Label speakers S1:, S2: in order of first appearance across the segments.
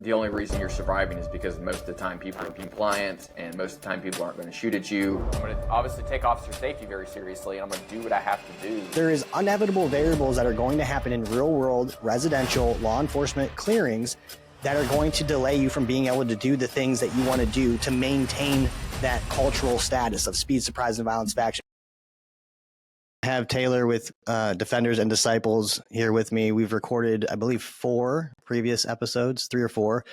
S1: the only reason you're surviving is because most of the time people are compliant and most of the time people aren't going to shoot at you. I'm going to obviously take officer safety very seriously, and I'm going to do what I have to do.
S2: There is inevitable variables that are going to happen in real world residential law enforcement clearings that are going to delay you from being able to do the things that you want to do to maintain that cultural status of speed, surprise, and violence of action. I have Taylor with Defenders and Disciples here with me. We've recorded, I believe, 4 previous episodes, 3 or 4,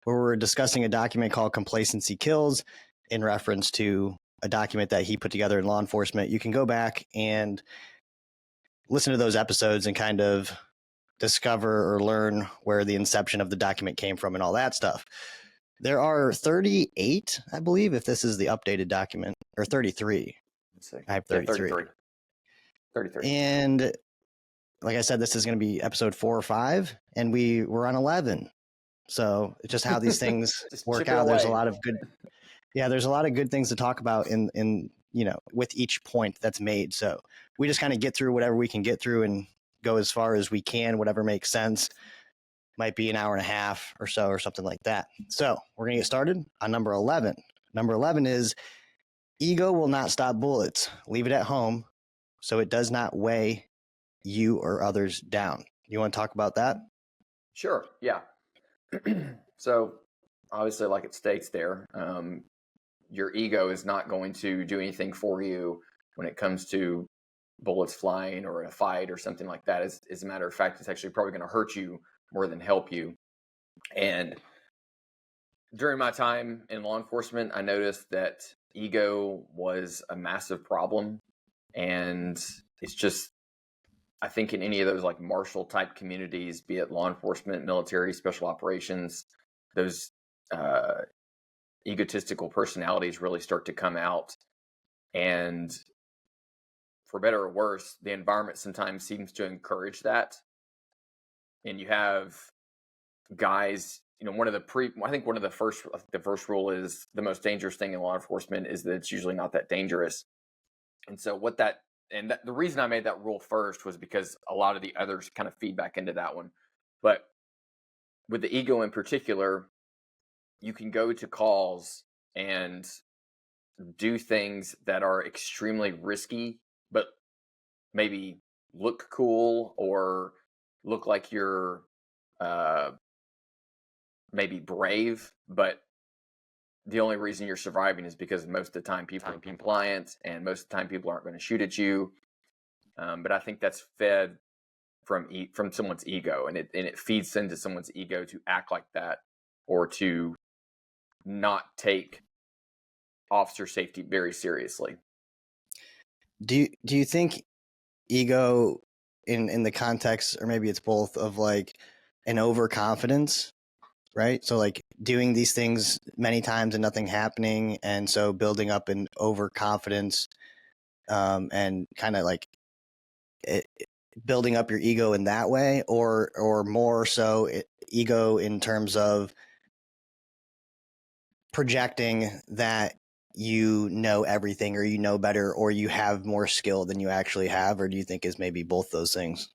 S2: where we're discussing a document called Complacency Kills in reference to a document that he put together in law enforcement. You can go back and listen to those episodes and kind of discover or learn where the inception of the document came from and all that stuff. There are 38, I believe, if this is the updated document, or 33. I have 33. 33. And like I said, this is going to be episode 4 or 5, and we're on 11. So it's just how these things work out. There's a lot of good, there's a lot of good things to talk about in with each point that's made. So we just kind of get through whatever we can get through and go as far as we can, whatever makes sense. Might be an hour and a half or so or something like that. So we're going to get started on number 11. Number 11 is ego will not stop bullets. Leave it at home so it does not weigh you or others down. You want to talk about that?
S1: Sure. Yeah. So obviously, like it states there, your ego is not going to do anything for you when it comes to bullets flying or a fight or something like that. As a matter of fact, it's actually probably going to hurt you more than help you. And during my time in law enforcement, I noticed that ego was a massive problem. And it's just, I think in any of those like martial type communities, be it law enforcement, military, special operations, those egotistical personalities really start to come out. And for better or worse, the environment sometimes seems to encourage that. And you have guys, the first rule is the most dangerous thing in law enforcement is that it's usually not that dangerous. And so the reason I made that rule first was because a lot of the others kind of feed back into that one. But with the ego in particular, you can go to calls and do things that are extremely risky, but maybe look cool or look like you're maybe brave, but the only reason you're surviving is because most of the time people are compliant and most of the time people aren't going to shoot at you. But I think that's fed from someone's ego, and it feeds into someone's ego to act like that or to not take officer safety very seriously.
S2: Do you think ego in the context, or maybe it's both, of like an overconfidence, right? So like doing these things many times and nothing happening, and so building up an overconfidence, and kind of like building up your ego in that way, or more so ego in terms of projecting that you know everything, or you know better, or you have more skill than you actually have? Or do you think is maybe both those things?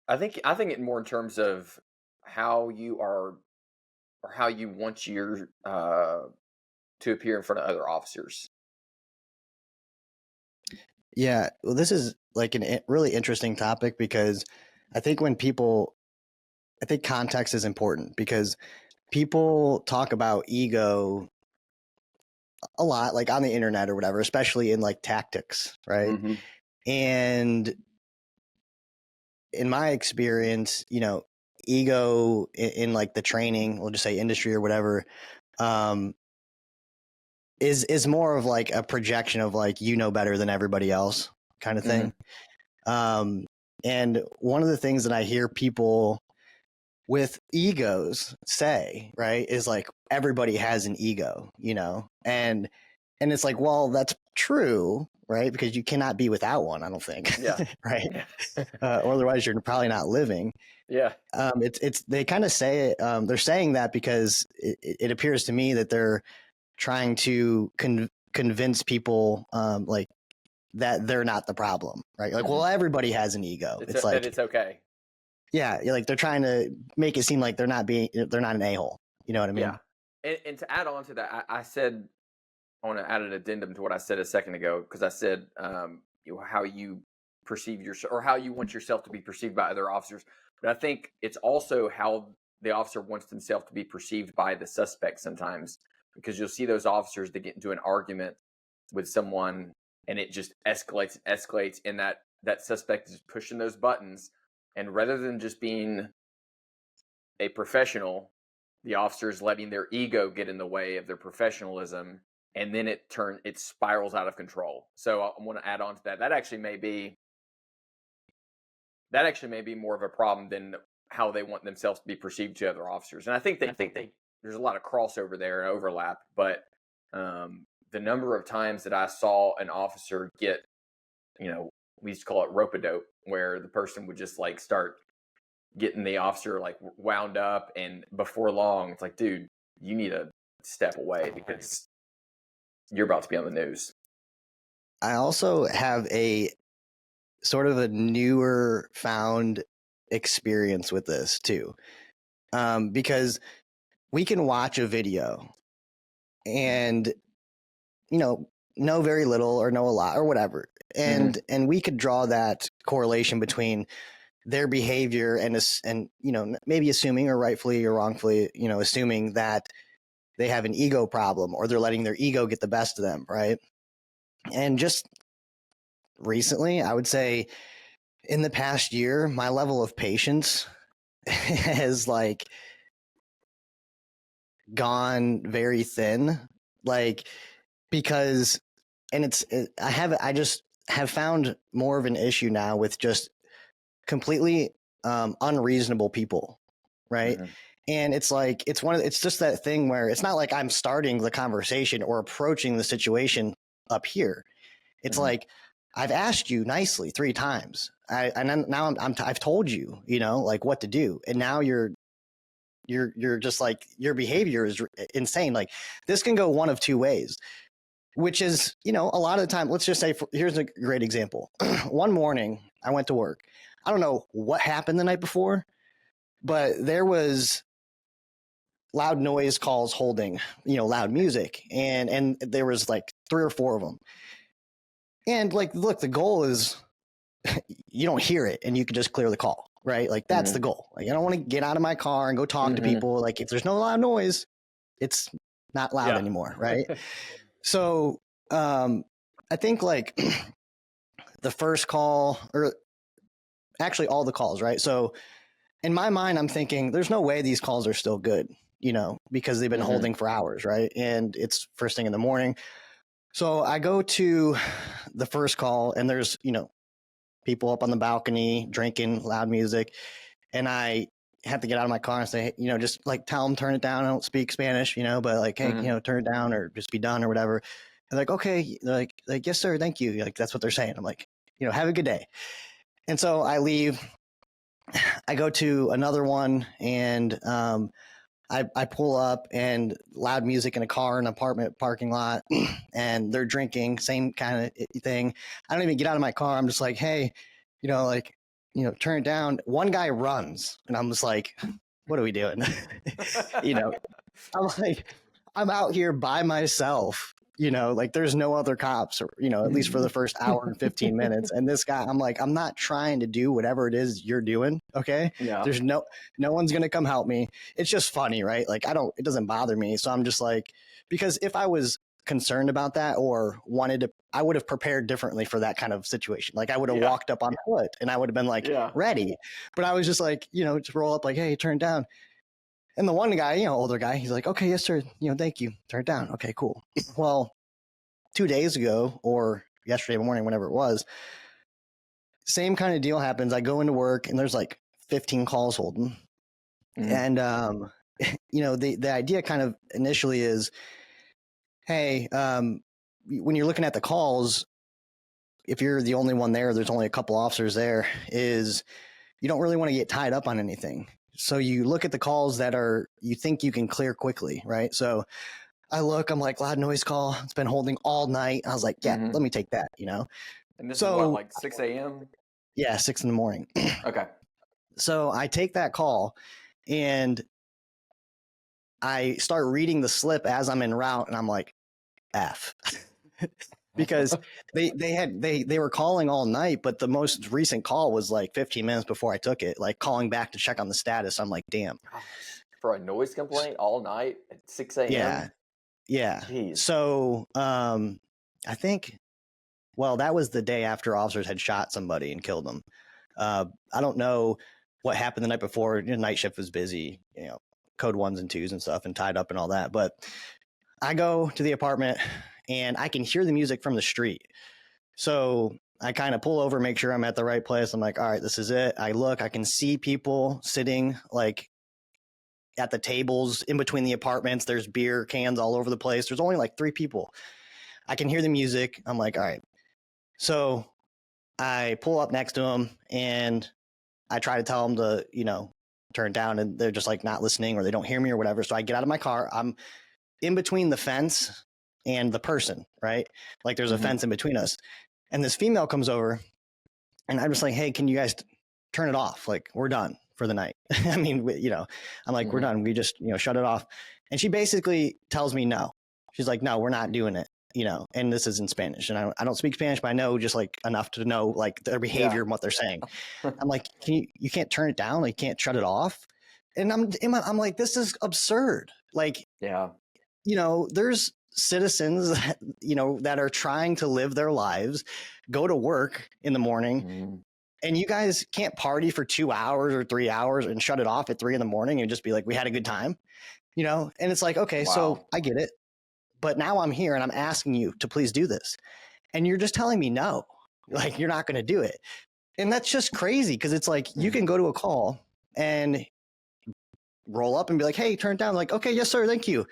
S1: I think it more in terms of how you are, or how you want your to appear in front of other officers.
S2: Yeah, well, this is like a really interesting topic, because I think context is important, because people talk about ego a lot, like on the internet or whatever, especially in like tactics, right?
S1: Mm-hmm.
S2: And in my experience, ego in like the training, we'll just say industry or whatever, is more of like a projection of like, better than everybody else kind of thing. Mm-hmm. And one of the things that I hear people with egos say, right, is like, everybody has an ego, and it's like, well, that's true, right? Because you cannot be without one, I don't think.
S1: Yeah.
S2: Right. Or otherwise you're probably not living.
S1: Yeah.
S2: They kind of say it, they're saying that because it appears to me that they're trying to convince people, like, that they're not the problem, right? Like, well, everybody has an ego.
S1: It's like, it's okay.
S2: Yeah, like they're trying to make it seem like they're not an a-hole. You know what I mean?
S1: Yeah. And to add on to that, I said, I want to add an addendum to what I said a second ago, because I said, how you perceive yourself, or how you want yourself to be perceived by other officers. But I think it's also how the officer wants himself to be perceived by the suspect sometimes, because you'll see those officers that get into an argument with someone, and it just escalates and escalates, and that suspect is pushing those buttons, and rather than just being a professional, the officer is letting their ego get in the way of their professionalism, and then it spirals out of control. So I want to add on to that. That actually may be more of a problem than how they want themselves to be perceived to other officers. And I think there's a lot of crossover there and overlap, but the number of times that I saw an officer get, we used to call it rope-a-dope, where the person would just like start getting the officer like wound up, and before long it's like, dude, you need to step away because you're about to be on the news.
S2: I also have a sort of a newer found experience with this too, because we can watch a video and know very little or know a lot or whatever, and we could draw that correlation between their behavior and maybe assuming, or rightfully or wrongfully, assuming that they have an ego problem, or they're letting their ego get the best of them, right? And just recently, I would say in the past year, my level of patience has like gone very thin, like, because, and I just have found more of an issue now with just completely unreasonable people, right? And it's like, it's just that thing where it's not like I'm starting the conversation or approaching the situation up here. It's like, I've asked you nicely 3 times. I've told you, like what to do, and now you're just like, your behavior is insane. Like, this can go one of 2 ways, which is, a lot of the time, let's just say, here's a great example. One morning I went to work. I don't know what happened the night before, but there was loud noise calls holding, loud music, and there was like 3 or 4 of them. And like, look, the goal is you don't hear it and you can just clear the call, right? Like, that's the goal. Like, I don't want to get out of my car and go talk to people. Like, if there's no loud noise, it's not loud anymore, right? So I think like the first call, or actually all the calls, right? So in my mind, I'm thinking there's no way these calls are still good, because they've been holding for hours, right? And it's first thing in the morning. So I go to the first call, and there's, people up on the balcony drinking loud music. And I have to get out of my car and say, just like tell them, turn it down. I don't speak Spanish, but like, hey, turn it down or just be done or whatever. They're like, okay. They're like, yes, sir. Thank you. Like, that's what they're saying. I'm like, have a good day. And so I leave. I go to another one, and I pull up, and loud music in a car in an apartment parking lot, and they're drinking, same kind of thing. I don't even get out of my car. I'm just like, hey, turn it down. One guy runs, and I'm just like, what are we doing? I'm like, I'm out here by myself, like there's no other cops, or, at least for the first hour and 15 minutes. And this guy, I'm like, I'm not trying to do whatever it is you're doing. Okay.
S1: Yeah.
S2: There's no one's going to come help me. It's just funny, right? Like, it doesn't bother me. So I'm just like, because if I was concerned about that or wanted to, I would have prepared differently for that kind of situation. Like, I would have walked up on foot, and I would have been like ready, but I was just like, just roll up like, hey, turn it down. And the one guy, older guy, he's like, okay, yes, sir. Thank you. Turn it down. Okay, cool. Well, 2 days ago, or yesterday morning, whenever it was, same kind of deal happens. I go into work, and there's like 15 calls holding. And, the idea kind of initially is, hey, when you're looking at the calls, if you're the only one there, there's only a couple officers there, is you don't really want to get tied up on anything. So you look at the calls that you think you can clear quickly, right? So I look, I'm like, loud noise call. It's been holding all night. I was like, yeah, let me take that,
S1: And this is what, like 6 a.m.?
S2: Yeah, 6 in the morning.
S1: Okay.
S2: So I take that call and I start reading the slip as I'm en route, and I'm like, F. Because they were calling all night, but the most recent call was like 15 minutes before I took it, like calling back to check on the status. I'm like, damn.
S1: Gosh, for a noise complaint all night at 6 a.m.?
S2: Yeah. Yeah.
S1: Jeez.
S2: So I think, well, that was the day after officers had shot somebody and killed them. I don't know what happened the night before. Night shift was busy, code 1s and 2s and stuff, and tied up and all that. But I go to the apartment and I can hear the music from the street. So I kind of pull over, make sure I'm at the right place. I'm like, all right, this is it. I look, I can see people sitting like at the tables in between the apartments. There's beer cans all over the place. There's only like 3 people. I can hear the music. I'm like, all right. So I pull up next to them and I try to tell them to, turn down, and they're just like not listening, or they don't hear me or whatever. So I get out of my car. I'm in between the fence and the person, right? Like there's a fence in between us. And this female comes over and I'm just like, hey, can you guys turn it off? Like, we're done for the night. I mean, I'm like, we're done. We just, shut it off. And she basically tells me no. She's like, no, we're not doing it. And this is in Spanish, and I don't speak Spanish, but I know just like enough to know like their behavior and what they're saying. I'm like, you can't turn it down, like you can't shut it off. And I'm like, this is absurd. Like, there's citizens that, that are trying to live their lives, go to work in the morning, and you guys can't party for 2 hours or 3 hours and shut it off at 3 a.m. and just be like, we had a good time, and it's like, okay, so I get it. But now I'm here and I'm asking you to please do this. And you're just telling me no, like you're not going to do it. And that's just crazy, because it's like you can go to a call and roll up and be like, hey, turn it down. Like, okay, yes, sir. Thank you.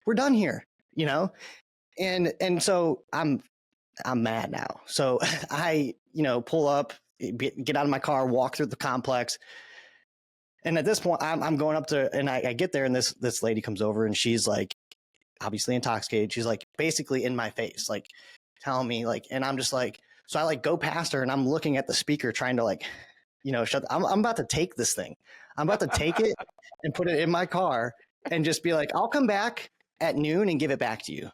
S2: We're done here, And so I'm mad now. So I, pull up, get out of my car, walk through the complex. And at this point I'm going up to, and I get there, and this lady comes over and she's like, obviously intoxicated. She's like basically in my face, like telling me like, and I'm just like, so I like go past her and I'm looking at the speaker trying to like, I'm about to take this thing. I'm about to take it and put it in my car and just be like, I'll come back at noon and give it back to you,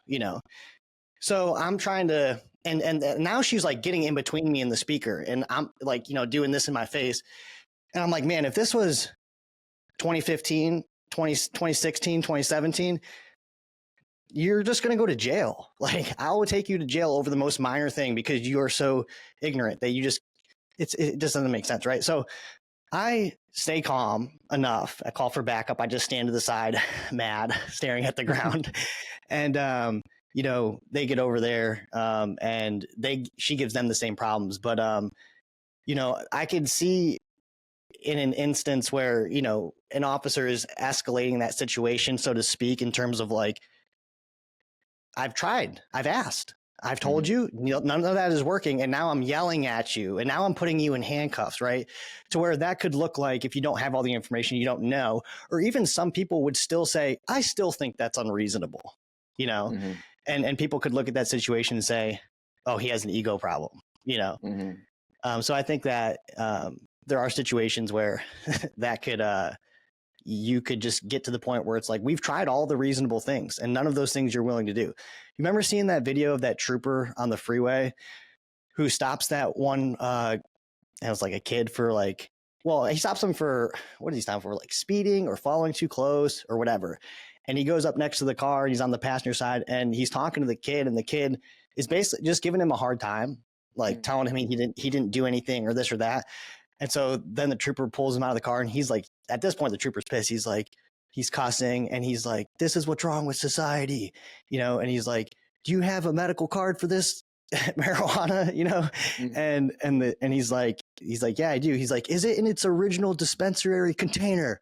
S2: So I'm trying to, and now she's like getting in between me and the speaker, and I'm like, doing this in my face. And I'm like, man, if this was 2015, 2016, 2017, you're just going to go to jail. Like, I will take you to jail over the most minor thing because you are so ignorant that it just doesn't make sense. Right. So I stay calm enough. I call for backup. I just stand to the side, mad, staring at the ground. And, they get over there, and she gives them the same problems. But, I could see in an instance where, an officer is escalating that situation, so to speak, in terms of like, I've tried, I've asked, I've told you, none of that is working. And now I'm yelling at you, and now I'm putting you in handcuffs, right? To where that could look like, if you don't have all the information, you don't know, or even some people would still say, I still think that's unreasonable, and people could look at that situation and say, oh, he has an ego problem, So I think that there are situations where that could, you could just get to the point where it's like, we've tried all the reasonable things and none of those things you're willing to do. You remember seeing that video of that trooper on the freeway who stops that one, it was like a kid for like, well, he stops him for, what did he stop for? Like speeding or following too close or whatever. And he goes up next to the car and he's on the passenger side and he's talking to the kid, and the kid is basically just giving him a hard time, like telling him he didn't do anything or this or that. And so then the trooper pulls him out of the car, and he's like, at this point, the trooper's pissed. He's like, he's cussing, and he's like, this is what's wrong with society, and he's like, do you have a medical card for this marijuana, and he's like, yeah, I do. He's like, is it in its original dispensary container,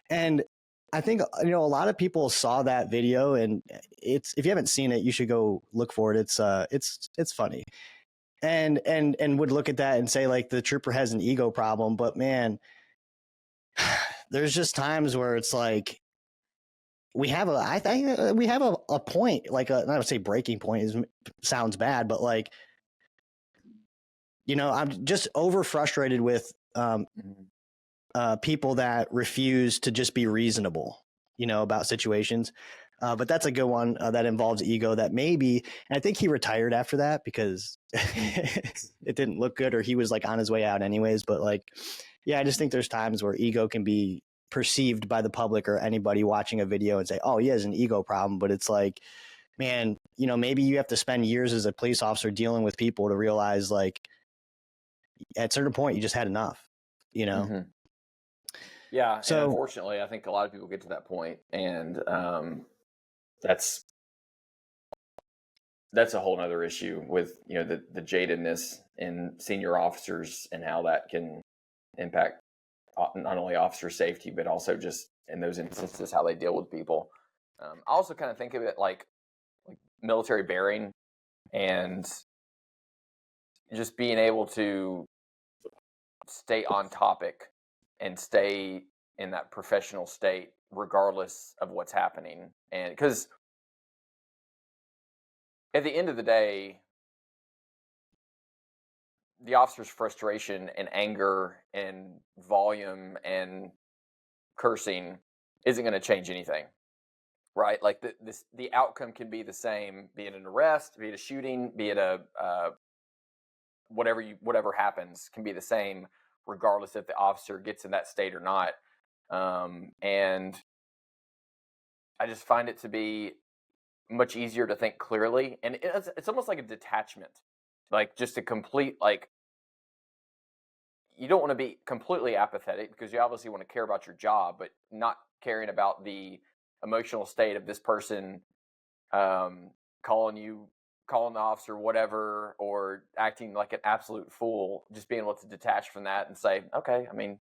S2: and I think, a lot of people saw that video, and if you haven't seen it, you should go look for it. It's funny. And would look at that and say like the trooper has an ego problem, but man, there's just times where it's like I think we have a point, like I would say breaking point sounds bad, but like, I'm just over frustrated with people that refuse to just be reasonable, about situations. But that's a good one that involves ego that maybe, and I think he retired after that because it didn't look good, or he was like on his way out anyways. But like, yeah, I just think there's times where ego can be perceived by the public or anybody watching a video and say, oh, he has an ego problem. But it's like, man, maybe you have to spend years as a police officer dealing with people to realize, like, at a certain point, you just had enough,
S1: Mm-hmm. Yeah, and
S2: So,
S1: unfortunately, I think a lot of people get to that point, and that's a whole nother issue with the jadedness in senior officers and how that can impact not only officer safety but also just in those instances how they deal with people. I also kind of think of it like military bearing and just being able to stay on topic and stay in that professional state regardless of what's happening. And because at the end of the day, the officer's frustration and anger and volume and cursing isn't going to change anything, right? Like the outcome can be the same, be it an arrest, be it a shooting, be it a whatever happens can be the same regardless if the officer gets in that state or not. And I just find it to be much easier to think clearly, and it's almost like a detachment, like just a complete, like, you don't want to be completely apathetic because you obviously want to care about your job, but not caring about the emotional state of this person calling the officer whatever, or acting like an absolute fool. Just being able to detach from that and say, okay, I mean,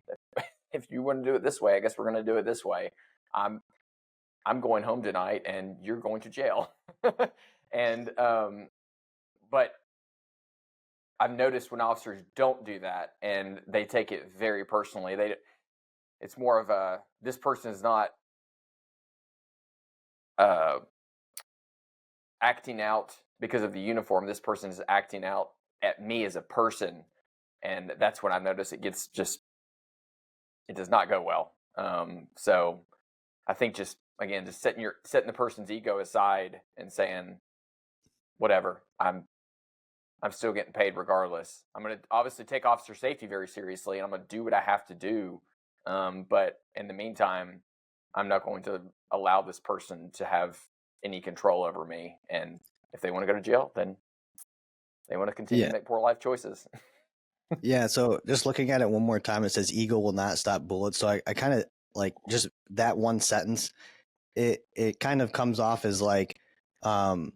S1: if you want to do it this way, I guess we're going to do it this way. I'm going home tonight and you're going to jail. And but I've noticed when officers don't do that and they take it very personally, it's more of a, this person is not acting out because of the uniform. This person is acting out at me as a person, and that's when I notice it does not go well. So I think just setting the person's ego aside and saying, whatever, I'm still getting paid regardless. I'm going to obviously take officer safety very seriously, and I'm going to do what I have to do. But in the meantime, I'm not going to allow this person to have any control over me. And if they want to go to jail, then they want to continue to make poor life choices.
S2: Yeah. So just looking at it one more time, it says ego will not stop bullets. So I kind of like just that one sentence. It kind of comes off as like trying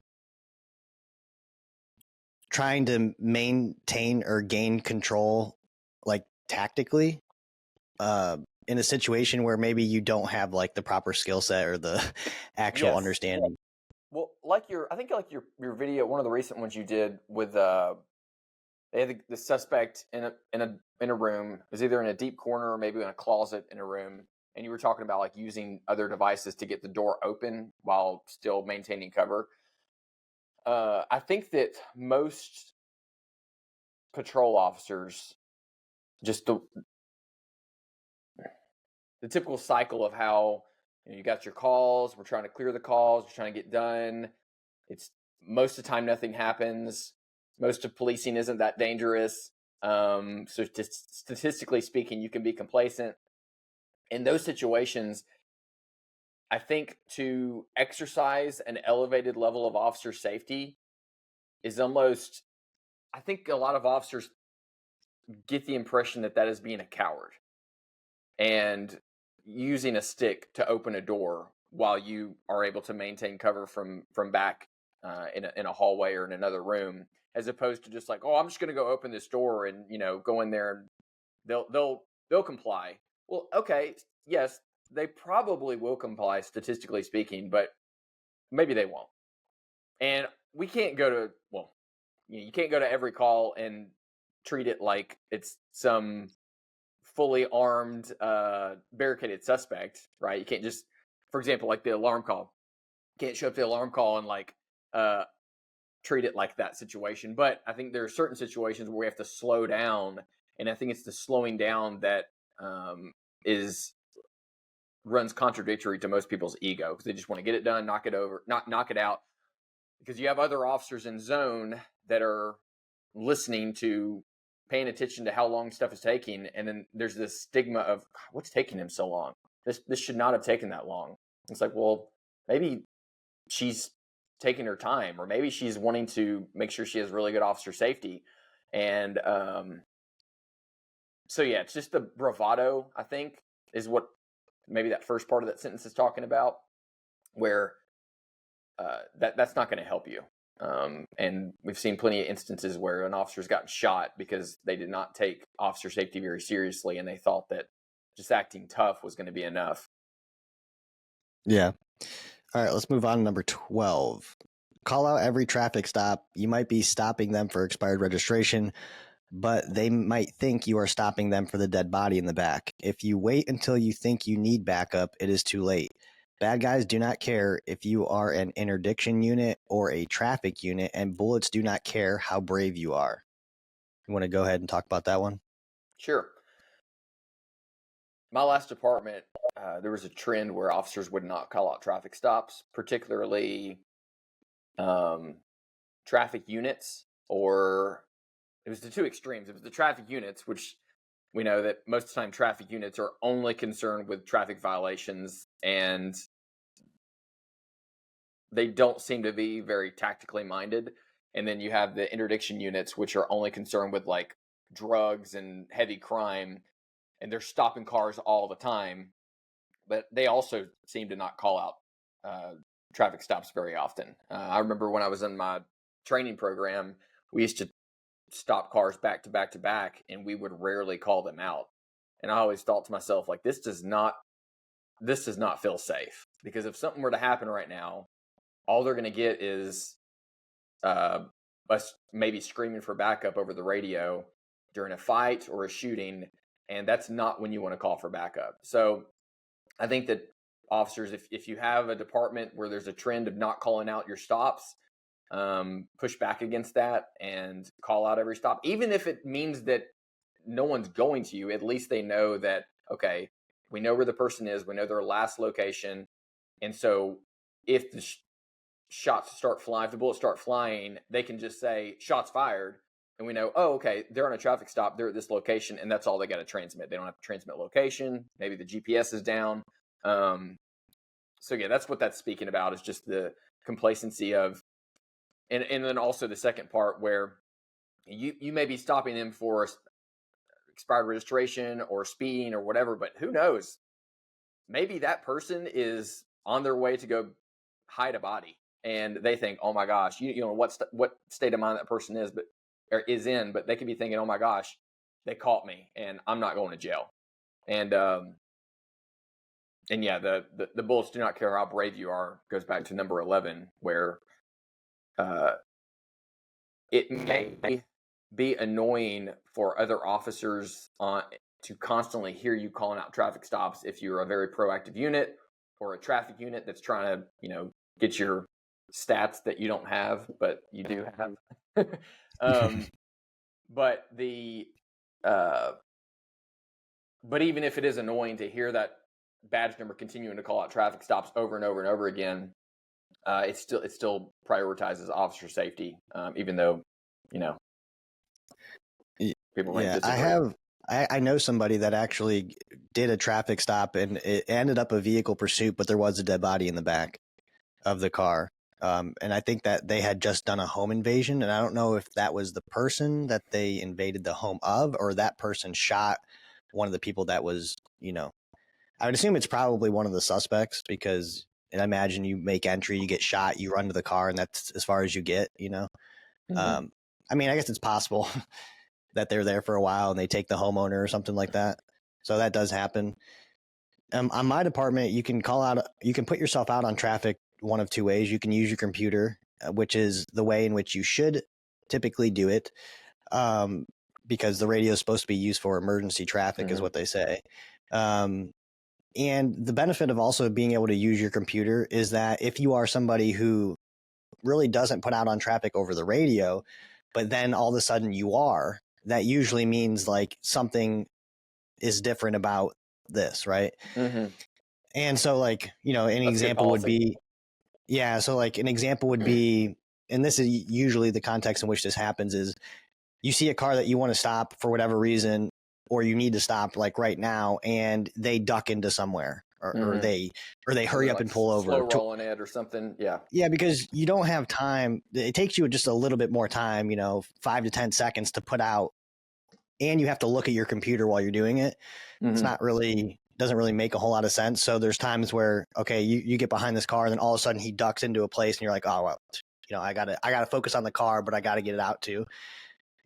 S2: to maintain or gain control, like tactically, in a situation where maybe you don't have like the proper skill set or the actual understanding.
S1: Well, I think your video, one of the recent ones you did with they had the suspect in a room. It was either in a deep corner or maybe in a closet in a room, and you were talking about like using other devices to get the door open while still maintaining cover. I think that most patrol officers, just the typical cycle of how you got your calls, we're trying to clear the calls, we're trying to get done. It's most of the time nothing happens. Most of policing isn't that dangerous. So statistically speaking, you can be complacent. In those situations, I think to exercise an elevated level of officer safety is almost, I think a lot of officers get the impression that is being a coward and using a stick to open a door while you are able to maintain cover from back in a hallway or in another room, as opposed to just like, oh, I'm just going to go open this door and go in there and they'll comply. Well, okay, yes, they probably will comply statistically speaking, but maybe they won't. And we can't go to, well, you can't go to every call and treat it like it's some fully armed, barricaded suspect, right? You can't just, for example, like the alarm call, you can't show up to the alarm call and like treat it like that situation. But I think there are certain situations where we have to slow down And I think it's the slowing down that runs contradictory to most people's ego, because they just want to get it done, knock it out. Because you have other officers in zone that are listening to, paying attention to how long stuff is taking, and then there's this stigma of what's taking him so long. This should not have taken that long. It's like, well, maybe she's taking her time, or maybe she's wanting to make sure she has really good officer safety. And so yeah, it's just the bravado, I think, is what maybe that first part of that sentence is talking about, where that's not going to help you. And we've seen plenty of instances where an officer's gotten shot because they did not take officer safety very seriously, and they thought that just acting tough was going to be enough.
S2: Yeah. All right, let's move on to number 12. Call out every traffic stop. You might be stopping them for expired registration, but they might think you are stopping them for the dead body in the back. If you wait until you think you need backup, it is too late. Bad guys do not care if you are an interdiction unit or a traffic unit, and bullets do not care how brave you are. You want to go ahead and talk about that one?
S1: Sure. My last department, there was a trend where officers would not call out traffic stops, particularly traffic units, or it was the two extremes. It was the traffic units, which we know that most of the time traffic units are only concerned with traffic violations, and they don't seem to be very tactically minded. And then you have the interdiction units, which are only concerned with like drugs and heavy crime, and they're stopping cars all the time. But they also seem to not call out traffic stops very often. I remember when I was in my training program, we used to stop cars back to back to back, and we would rarely call them out. And I always thought to myself, like, this does not feel safe, because if something were to happen right now, all they're going to get is us maybe screaming for backup over the radio during a fight or a shooting, and that's not when you want to call for backup. So I think that officers, if you have a department where there's a trend of not calling out your stops, push back against that and call out every stop, even if it means that no one's going to you. At least they know that, okay, we know where the person is, we know their last location, and so if the shots start flying, if the bullets start flying, they can just say shots fired, and we know, oh, okay, they're on a traffic stop, they're at this location, and that's all they got to transmit. They don't have to transmit location. Maybe the GPS is down. So yeah, that's what that's speaking about, is just the complacency of, and then also the second part where you may be stopping them for expired registration or speeding or whatever, but who knows? Maybe that person is on their way to go hide a body, and they think, oh my gosh, you know what state of mind that person is, is in, but they could be thinking, oh my gosh, they caught me and I'm not going to jail. And yeah, the bullets do not care how brave you are goes back to number 11, where it may be annoying for other officers to constantly hear you calling out traffic stops if you're a very proactive unit or a traffic unit that's trying to, get your stats that you don't have, but you do have. But even if it is annoying to hear that badge number continuing to call out traffic stops over and over and over again, it still prioritizes officer safety, even though, people might disagree.
S2: I know somebody that actually did a traffic stop, and it ended up a vehicle pursuit, but there was a dead body in the back of the car. And I think that they had just done a home invasion, and I don't know if that was the person that they invaded the home of, or that person shot one of the people that was, I would assume it's probably one of the suspects, because I imagine you make entry, you get shot, you run to the car, and that's as far as you get,
S1: Mm-hmm.
S2: I mean, I guess it's possible that they're there for a while and they take the homeowner or something like that. So that does happen. On my department, you can put yourself out on traffic one of two ways. You can use your computer, which is the way in which you should typically do it, because the radio is supposed to be used for emergency traffic, is what they say. And the benefit of also being able to use your computer is that if you are somebody who really doesn't put out on traffic over the radio, but then all of a sudden you are, that usually means like something is different about this, right?
S1: Mm-hmm.
S2: And so like, an
S1: That's good
S2: example would
S1: policy.
S2: be, yeah, so like an example would be, and this is usually the context in which this happens, is you see a car that you want to stop for whatever reason, or you need to stop like right now, and they duck into somewhere, or they
S1: Or
S2: hurry
S1: they're
S2: up
S1: like
S2: and pull
S1: slow
S2: over.
S1: rolling it or something. Yeah.
S2: Yeah, because you don't have time. It takes you just a little bit more time, 5 to 10 seconds to put out, and you have to look at your computer while you're doing it. It's
S1: Mm-hmm.
S2: not really, doesn't really make a whole lot of sense. So there's times where, okay, you get behind this car, and then all of a sudden he ducks into a place, and you're like, oh well, I gotta focus on the car, but I gotta get it out too.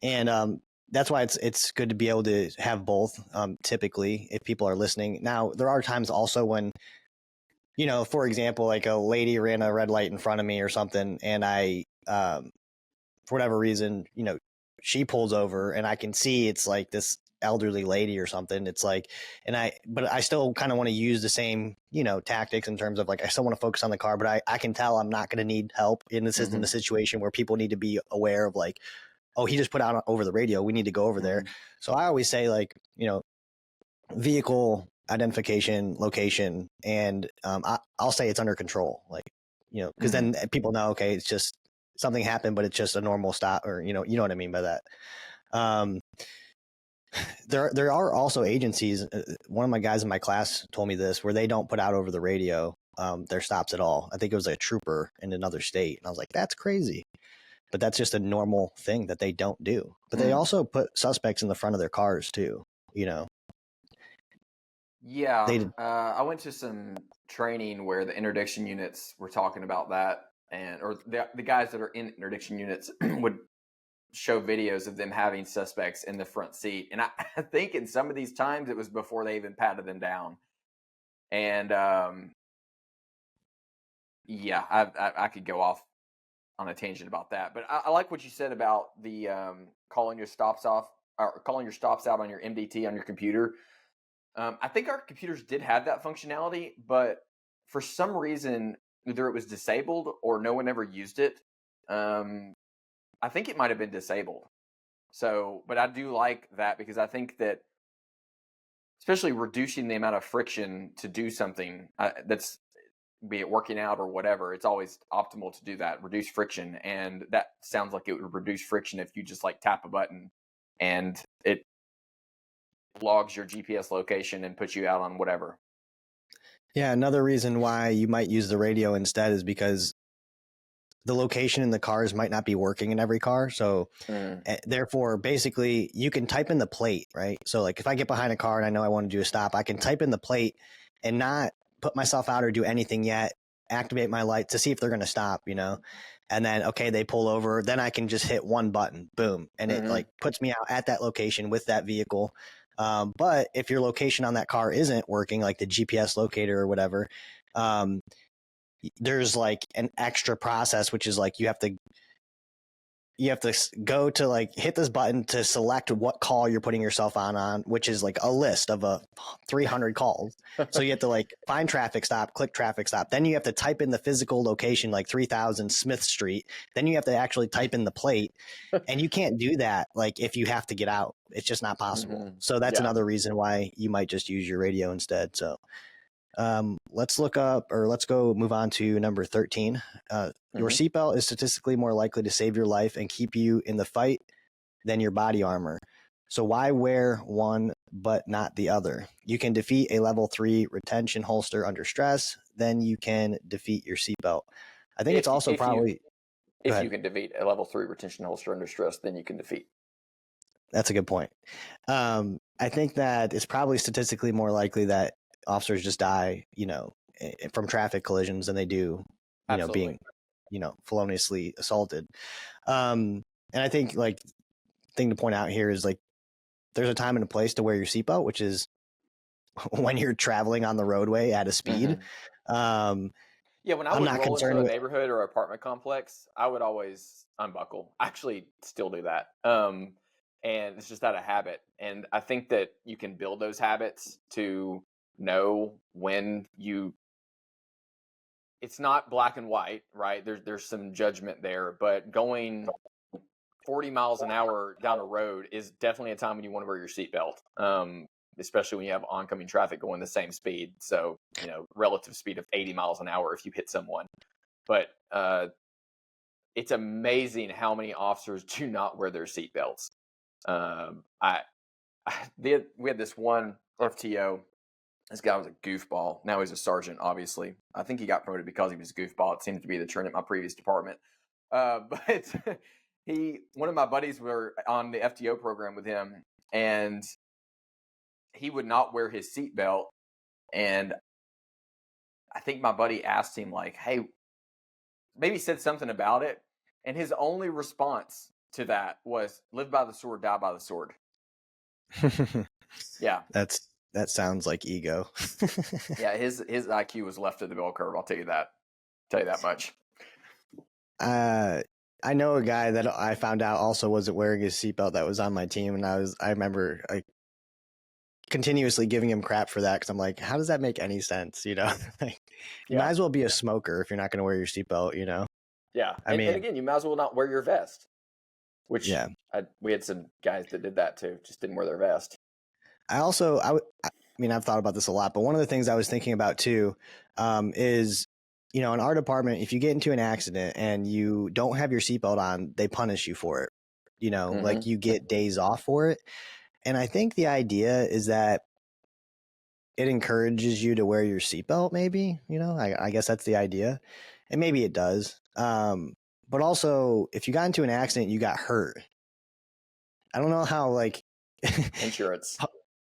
S2: And that's why it's good to be able to have both. Typically, if people are listening. Now there are times also when, for example, like a lady ran a red light in front of me or something, and I, for whatever reason, she pulls over, and I can see it's like this elderly lady or something. It's like, but I still kind of want to use the same, tactics in terms of like, I still want to focus on the car, but I can tell I'm not going to need help. And this isn't a situation where people need to be aware of like, oh, he just put out over the radio, we need to go over there. So I always say like, vehicle identification, location, and I'll say it's under control. Like, because then people know, okay, it's just something happened, but it's just a normal stop, or you know what I mean by that. Um, there are also agencies. One of my guys in my class told me this, where they don't put out over the radio their stops at all. I think it was a trooper in another state, and I was like, that's crazy. But that's just a normal thing that they don't do. But they also put suspects in the front of their cars too.
S1: Yeah,
S2: They
S1: I went to some training where the interdiction units were talking about that, or the guys that are in interdiction units would show videos of them having suspects in the front seat, and I think in some of these times it was before they even patted them down, and yeah, I could go off on a tangent about that, but I like what you said about the calling your stops off or calling your stops out on your MDT on your computer. I think our computers did have that functionality, but for some reason, either it was disabled or no one ever used it. I think it might have been disabled. So, but I do like that because I think that, especially reducing the amount of friction to do something that's, be it working out or whatever, it's always optimal to do that, reduce friction. And that sounds like it would reduce friction if you just like tap a button and it logs your GPS location and puts you out on whatever.
S2: Yeah, another reason why you might use the radio instead is because the location in the cars might not be working in every car. So therefore, basically, you can type in the plate, right? So like if I get behind a car and I know I want to do a stop, I can type in the plate and not put myself out or do anything yet, activate my light to see if they're going to stop, and then, okay, they pull over. Then I can just hit one button, boom. And it like puts me out at that location with that vehicle. But if your location on that car isn't working, like the GPS locator or whatever, there's like an extra process, which is like you have to go to like hit this button to select what call you're putting yourself on, which is like a list of 300 calls. So you have to like find traffic stop, click traffic stop. Then you have to type in the physical location, like 3000 Smith Street. Then you have to actually type in the plate, and you can't do that like if you have to get out. It's just not possible. So that's another reason why you might just use your radio instead. So let's go move on to number 13. Your seatbelt is statistically more likely to save your life and keep you in the fight than your body armor. So why wear one but not the other? You can defeat a level 3 retention holster under stress, then you can defeat your seatbelt. I think it's also probably...
S1: If you can defeat a level 3 retention holster under stress, then you can defeat.
S2: That's a good point. I think that it's probably statistically more likely that officers just die, from traffic collisions than they do, being, feloniously assaulted. And I think like thing to point out here is like there's a time and a place to wear your seatbelt, which is when you're traveling on the roadway at a speed.
S1: Yeah, when I would roll into a neighborhood or apartment complex, I would always unbuckle. I actually still do that. And it's just out of habit. And I think that you can build those habits to know when it's not black and white, right? There's some judgment there, but going 40 miles an hour down a road is definitely a time when you want to wear your seatbelt, especially when you have oncoming traffic going the same speed. So, relative speed of 80 miles an hour if you hit someone. But it's amazing how many officers do not wear their seatbelts. We had this one FTO. This guy was a goofball. Now he's a sergeant, obviously. I think he got promoted because he was a goofball. It seemed to be the trend at my previous department. But one of my buddies were on the FTO program with him, and he would not wear his seatbelt. And I think my buddy asked him, like, hey, maybe said something about it. And his only response to that was, live by the sword, die by the sword. Yeah.
S2: That sounds like ego.
S1: Yeah, his IQ was left of the bell curve. I'll tell you that much.
S2: I know a guy that I found out also wasn't wearing his seatbelt that was on my team, and I remember like continuously giving him crap for that because I'm like, how does that make any sense? You might as well be a smoker if you're not going to wear your seatbelt.
S1: Yeah, and again, you might as well not wear your vest. Which we had some guys that did that too, just didn't wear their vest.
S2: I've thought about this a lot, but one of the things I was thinking about too is, in our department, if you get into an accident and you don't have your seatbelt on, they punish you for it. Like you get days off for it. And I think the idea is that it encourages you to wear your seatbelt, maybe, I guess that's the idea. And maybe it does. But also, if you got into an accident, you got hurt. I don't know how, like...
S1: Insurance.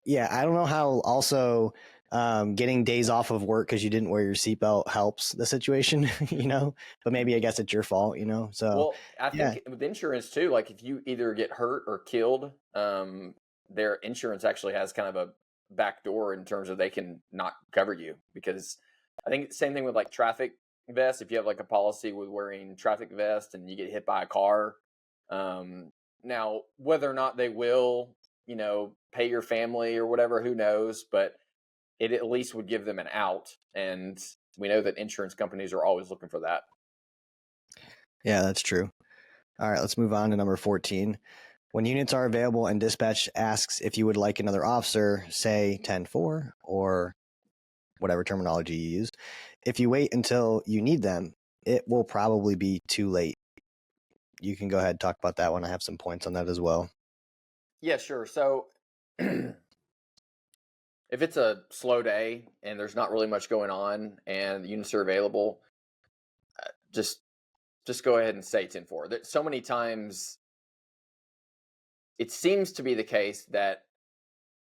S2: Yeah, I don't know how also getting days off of work because you didn't wear your seatbelt helps the situation, but maybe I guess it's your fault, so.
S1: Well, I think with insurance too, like if you either get hurt or killed, their insurance actually has kind of a back door in terms of they can not cover you, because I think same thing with like traffic vests. If you have like a policy with wearing traffic vest and you get hit by a car, now whether or not they will, pay your family or whatever, who knows, but it at least would give them an out. And we know that insurance companies are always looking for that.
S2: Yeah, that's true. All right, let's move on to number 14. When units are available and dispatch asks if you would like another officer, say 10-4 or whatever terminology you use. If you wait until you need them, it will probably be too late. You can go ahead and talk about that one. I have some points on that as well.
S1: Yeah, sure. So if it's a slow day and there's not really much going on and the units are available, just go ahead and say 10-4. So many times it seems to be the case that,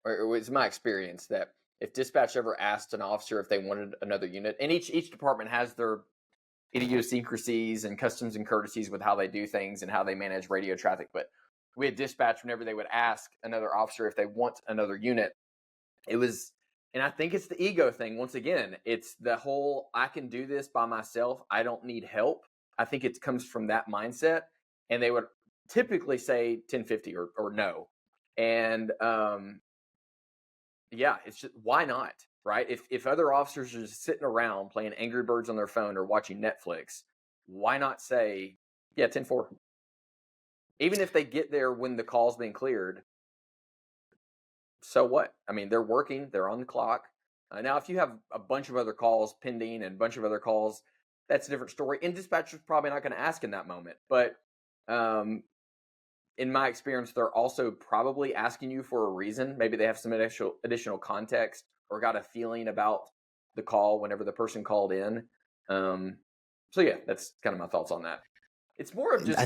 S1: or it was my experience, that if dispatch ever asked an officer if they wanted another unit, and each department has their idiosyncrasies and customs and courtesies with how they do things and how they manage radio traffic, but we had dispatch whenever they would ask another officer if they want another unit. It was, and I think it's the ego thing. Once again, it's the whole, I can do this by myself, I don't need help. I think it comes from that mindset, and they would typically say 10-50 or no. And it's just, why not, right? If other officers are just sitting around playing Angry Birds on their phone or watching Netflix, why not say, 10-4? Even if they get there when the call's been cleared, so what? I mean, they're working, they're on the clock. Now, if you have a bunch of other calls pending and a bunch of other calls, that's a different story. And dispatcher's probably not going to ask in that moment. But in my experience, they're also probably asking you for a reason. Maybe they have some additional context or got a feeling about the call whenever the person called in. That's kind of my thoughts on that. It's more of just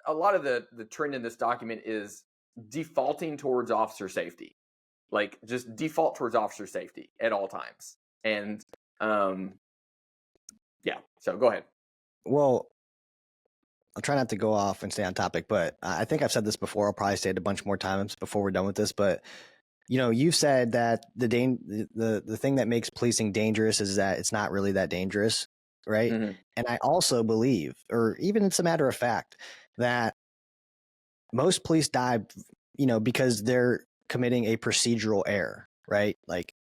S1: a lot of the trend in this document is defaulting towards officer safety. Like, just default towards officer safety at all times. And so go ahead.
S2: Well, I'll try not to go off and stay on topic, but I think I've said this before. I'll probably say it a bunch more times before we're done with this. But you've said that the thing that makes policing dangerous is that it's not really that dangerous, right? Mm-hmm. And I also believe, or even it's a matter of fact, that most police die, because they're committing a procedural error, right? Like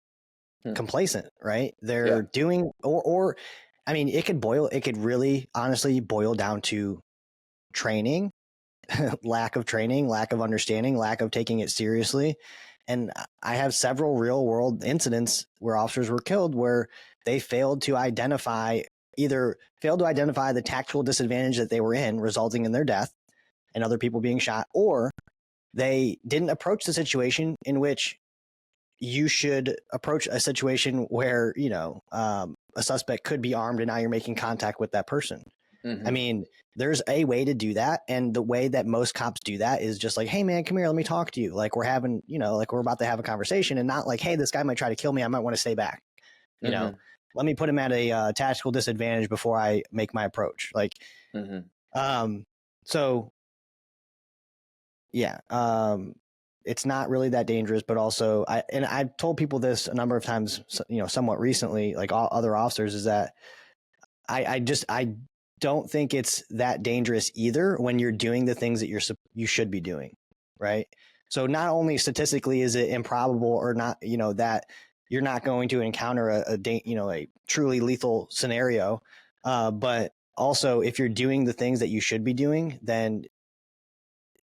S2: complacent, right? They're doing, or I mean, it could really honestly boil down to training, lack of training, lack of understanding, lack of taking it seriously. And I have several real world incidents where officers were killed where they failed to identify the tactical disadvantage that they were in, resulting in their death and other people being shot, or they didn't approach the situation in which you should approach a situation where, a suspect could be armed and now you're making contact with that person.
S1: Mm-hmm.
S2: I mean, there's a way to do that. And the way that most cops do that is just like, hey, man, come here. Let me talk to you. Like we're having, like we're about to have a conversation, and not like, hey, this guy might try to kill me. I might want to stay back.
S1: Mm-hmm.
S2: Let me put him at a tactical disadvantage before I make my approach. Like, so yeah, it's not really that dangerous, but also I've told people this a number of times, somewhat recently, like all other officers, is that I don't think it's that dangerous either when you're doing the things that you should be doing, right? So not only statistically is it improbable or not, that you're not going to encounter a truly lethal scenario, but also if you're doing the things that you should be doing, then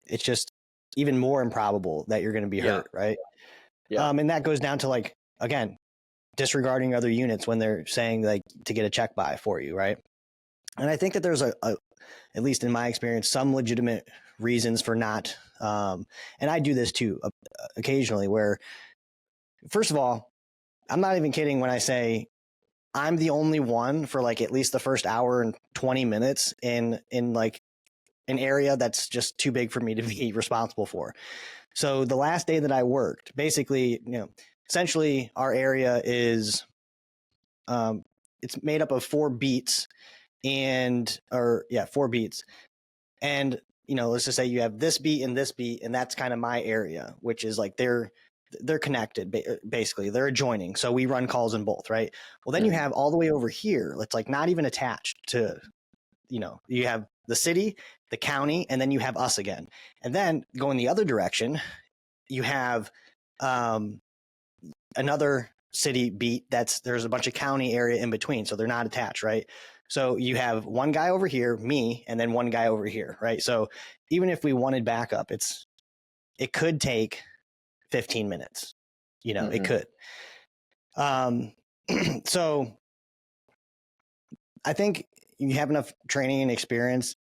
S2: it's just even more improbable that you're going to be hurt, right?
S1: Yeah.
S2: And that goes down to, like, again, disregarding other units when they're saying like to get a check by for you, right? And I think that there's at least in my experience, some legitimate reasons for not. And I do this too occasionally, where, first of all, I'm not even kidding when I say I'm the only one for like at least the first hour and 20 minutes in like an area that's just too big for me to be responsible for. So the last day that I worked, basically, essentially our area is, it's made up of 4 beats, 4 beats. And, let's just say you have this beat, and that's kind of my area, which is like they're connected, basically. They're adjoining. So we run calls in both, right? Well, then you have all the way over here, it's like not even attached to, you have the city, the county, and then you have us again. And then going the other direction, you have another city beat there's a bunch of county area in between, so they're not attached, right? So you have one guy over here, me, and then one guy over here, right? So even if we wanted backup, it could take 15 minutes, it could. So I think you have enough training and experience.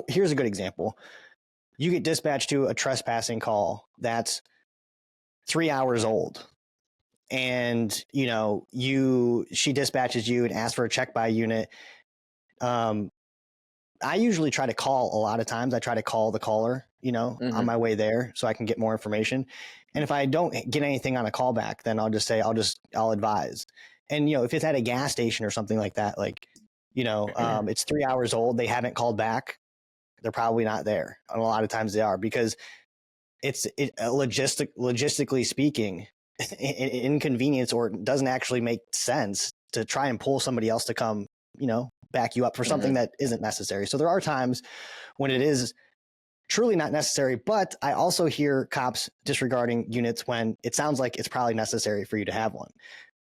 S2: Here's a good example. You get dispatched to a trespassing call that's 3 hours old, and she dispatches you and asks for a check by unit. I usually try to call. A lot of times I try to call the caller, on my way there, so I can get more information. And if I don't get anything on a callback, then I'll just say I'll advise. And if it's at a gas station or something like that, like it's 3 hours old, they haven't called back, they're probably not there. And a lot of times they are, because logistically speaking, inconvenience, or it doesn't actually make sense to try and pull somebody else to come, back you up for something that isn't necessary. So there are times when it is truly not necessary, but I also hear cops disregarding units when it sounds like it's probably necessary for you to have one.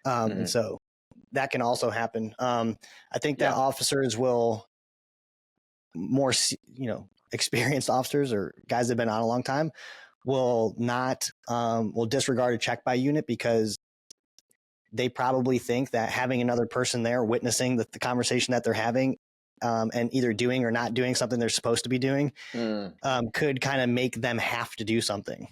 S2: And so that can also happen. I think that officers will more, experienced officers or guys that have been on a long time will disregard a check by unit, because they probably think that having another person there witnessing the conversation that they're having, and either doing or not doing something they're supposed to be doing, could kind of make them have to do something,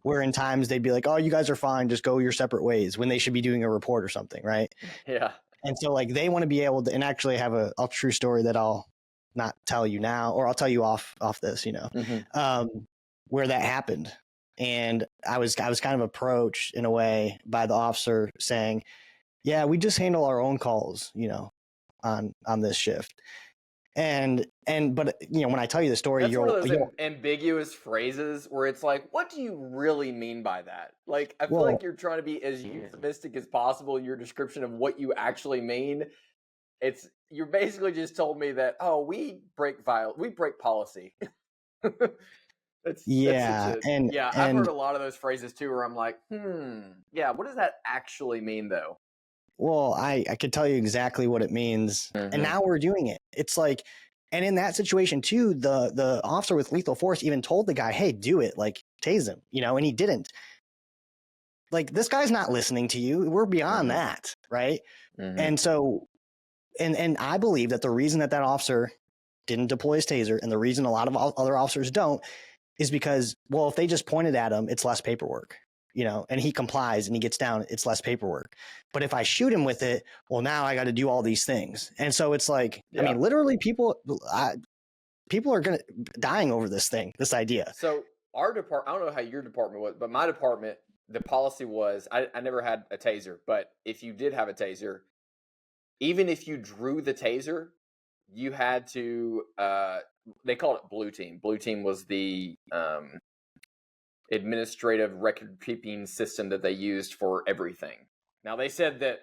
S2: where in times they'd be like, oh, you guys are fine, just go your separate ways, when they should be doing a report or something, right?
S1: Yeah.
S2: And so like they want to be able to, and actually I have a true story that I'll not tell you now, or I'll tell you off this, where that happened. And I was kind of approached in a way by the officer saying, yeah, we just handle our own calls, on this shift. But when I tell you the story,
S1: that's one of those ambiguous phrases where it's like, what do you really mean by that? Like, I feel like you're trying to be as euphemistic as possible in your description of what you actually mean. You're basically just told me that, oh, we break policy. I've heard a lot of those phrases too, where I'm like, yeah, what does that actually mean though?
S2: Well, I could tell you exactly what it means, and now we're doing it. It's like, And in that situation too, the officer with lethal force even told the guy, "Hey, do it, like tase him," and he didn't. Like, this guy's not listening to you. We're beyond that, right? And so, and I believe that the reason that officer didn't deploy his taser, and the reason a lot of other officers don't, is because, well, if they just pointed at him, it's less paperwork, and he complies and he gets down, it's less paperwork. But if I shoot him with it, well, now I got to do all these things. And so it's like, I mean, literally people are dying over this idea.
S1: So our department, I don't know how your department was, but my department, the policy was, I never had a taser, but if you did have a taser, even if you drew the taser, you had to, they called it Blue Team. Blue Team was the administrative record keeping system that they used for everything. Now, they said that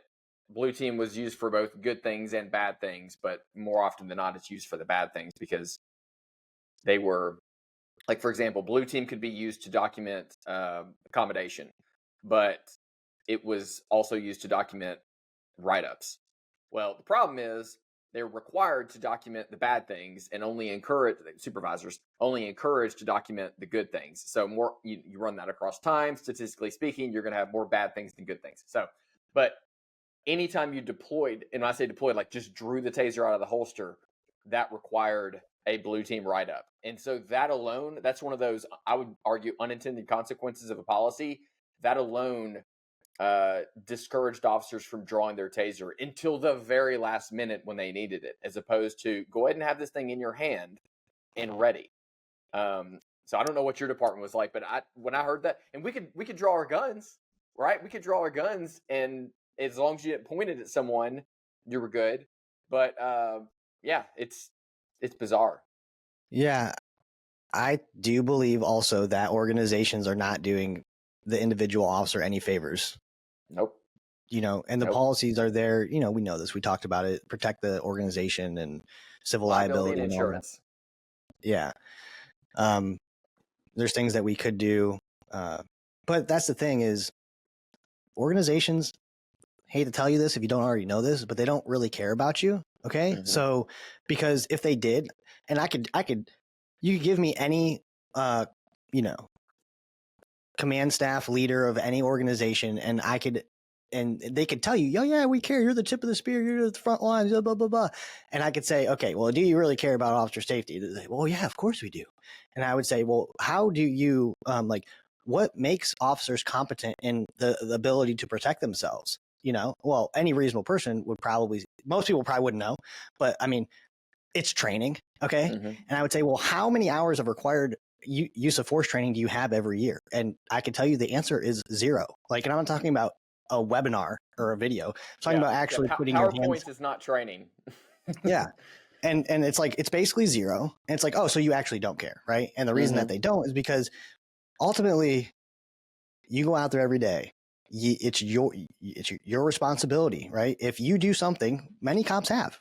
S1: Blue Team was used for both good things and bad things, but more often than not, it's used for the bad things because they were, like, for example, Blue Team could be used to document accommodation, but it was also used to document write-ups. Well, the problem is they're required to document the bad things and only encourage, supervisors only encourage to document the good things. So more, you run that across time, statistically speaking, you're going to have more bad things than good things. So, but anytime you deployed, and when I say deployed, like just drew the taser out of the holster, that required a Blue Team write-up. And so that alone, that's one of those, I would argue, unintended consequences of a policy. That alone discouraged officers from drawing their taser until the very last minute when they needed it, as opposed to go ahead and have this thing in your hand and ready. So I don't know what your department was like, but when I heard that, and we could draw our guns, right? We could draw our guns, and as long as you didn't point it at someone, you were good. But yeah, it's bizarre.
S2: Yeah, I do believe also that organizations are not doing the individual officer any favors.
S1: Nope.
S2: And the policies are there. We know this. We talked about it. Protect the organization and civil liability
S1: and insurance.
S2: Yeah. There's things that we could do. But that's the thing is, organizations, hate to tell you this if you don't already know this, but they don't really care about you. Okay. So, because if they did, and you could give me any, command staff leader of any organization, and they could tell you, oh yeah, we care. You're the tip of the spear. You're the front lines, blah, blah, blah, blah. And I could say, okay, well, do you really care about officer safety? They say, well, yeah, of course we do. And I would say, well, how do you, what makes officers competent in the ability to protect themselves? Well, any reasonable person most people probably wouldn't know, but I mean, it's training. Okay. And I would say, well, how many hours of required use of force training do you have every year? And I can tell you the answer is 0. Like, and I'm not talking about a webinar or a video. I'm talking about actually putting your hands.
S1: PowerPoint is not training.
S2: Yeah. And it's like, it's basically 0. And it's like, oh, so you actually don't care. Right. And the reason that they don't is because ultimately you go out there every day. It's your responsibility, right? If you do something, many cops have,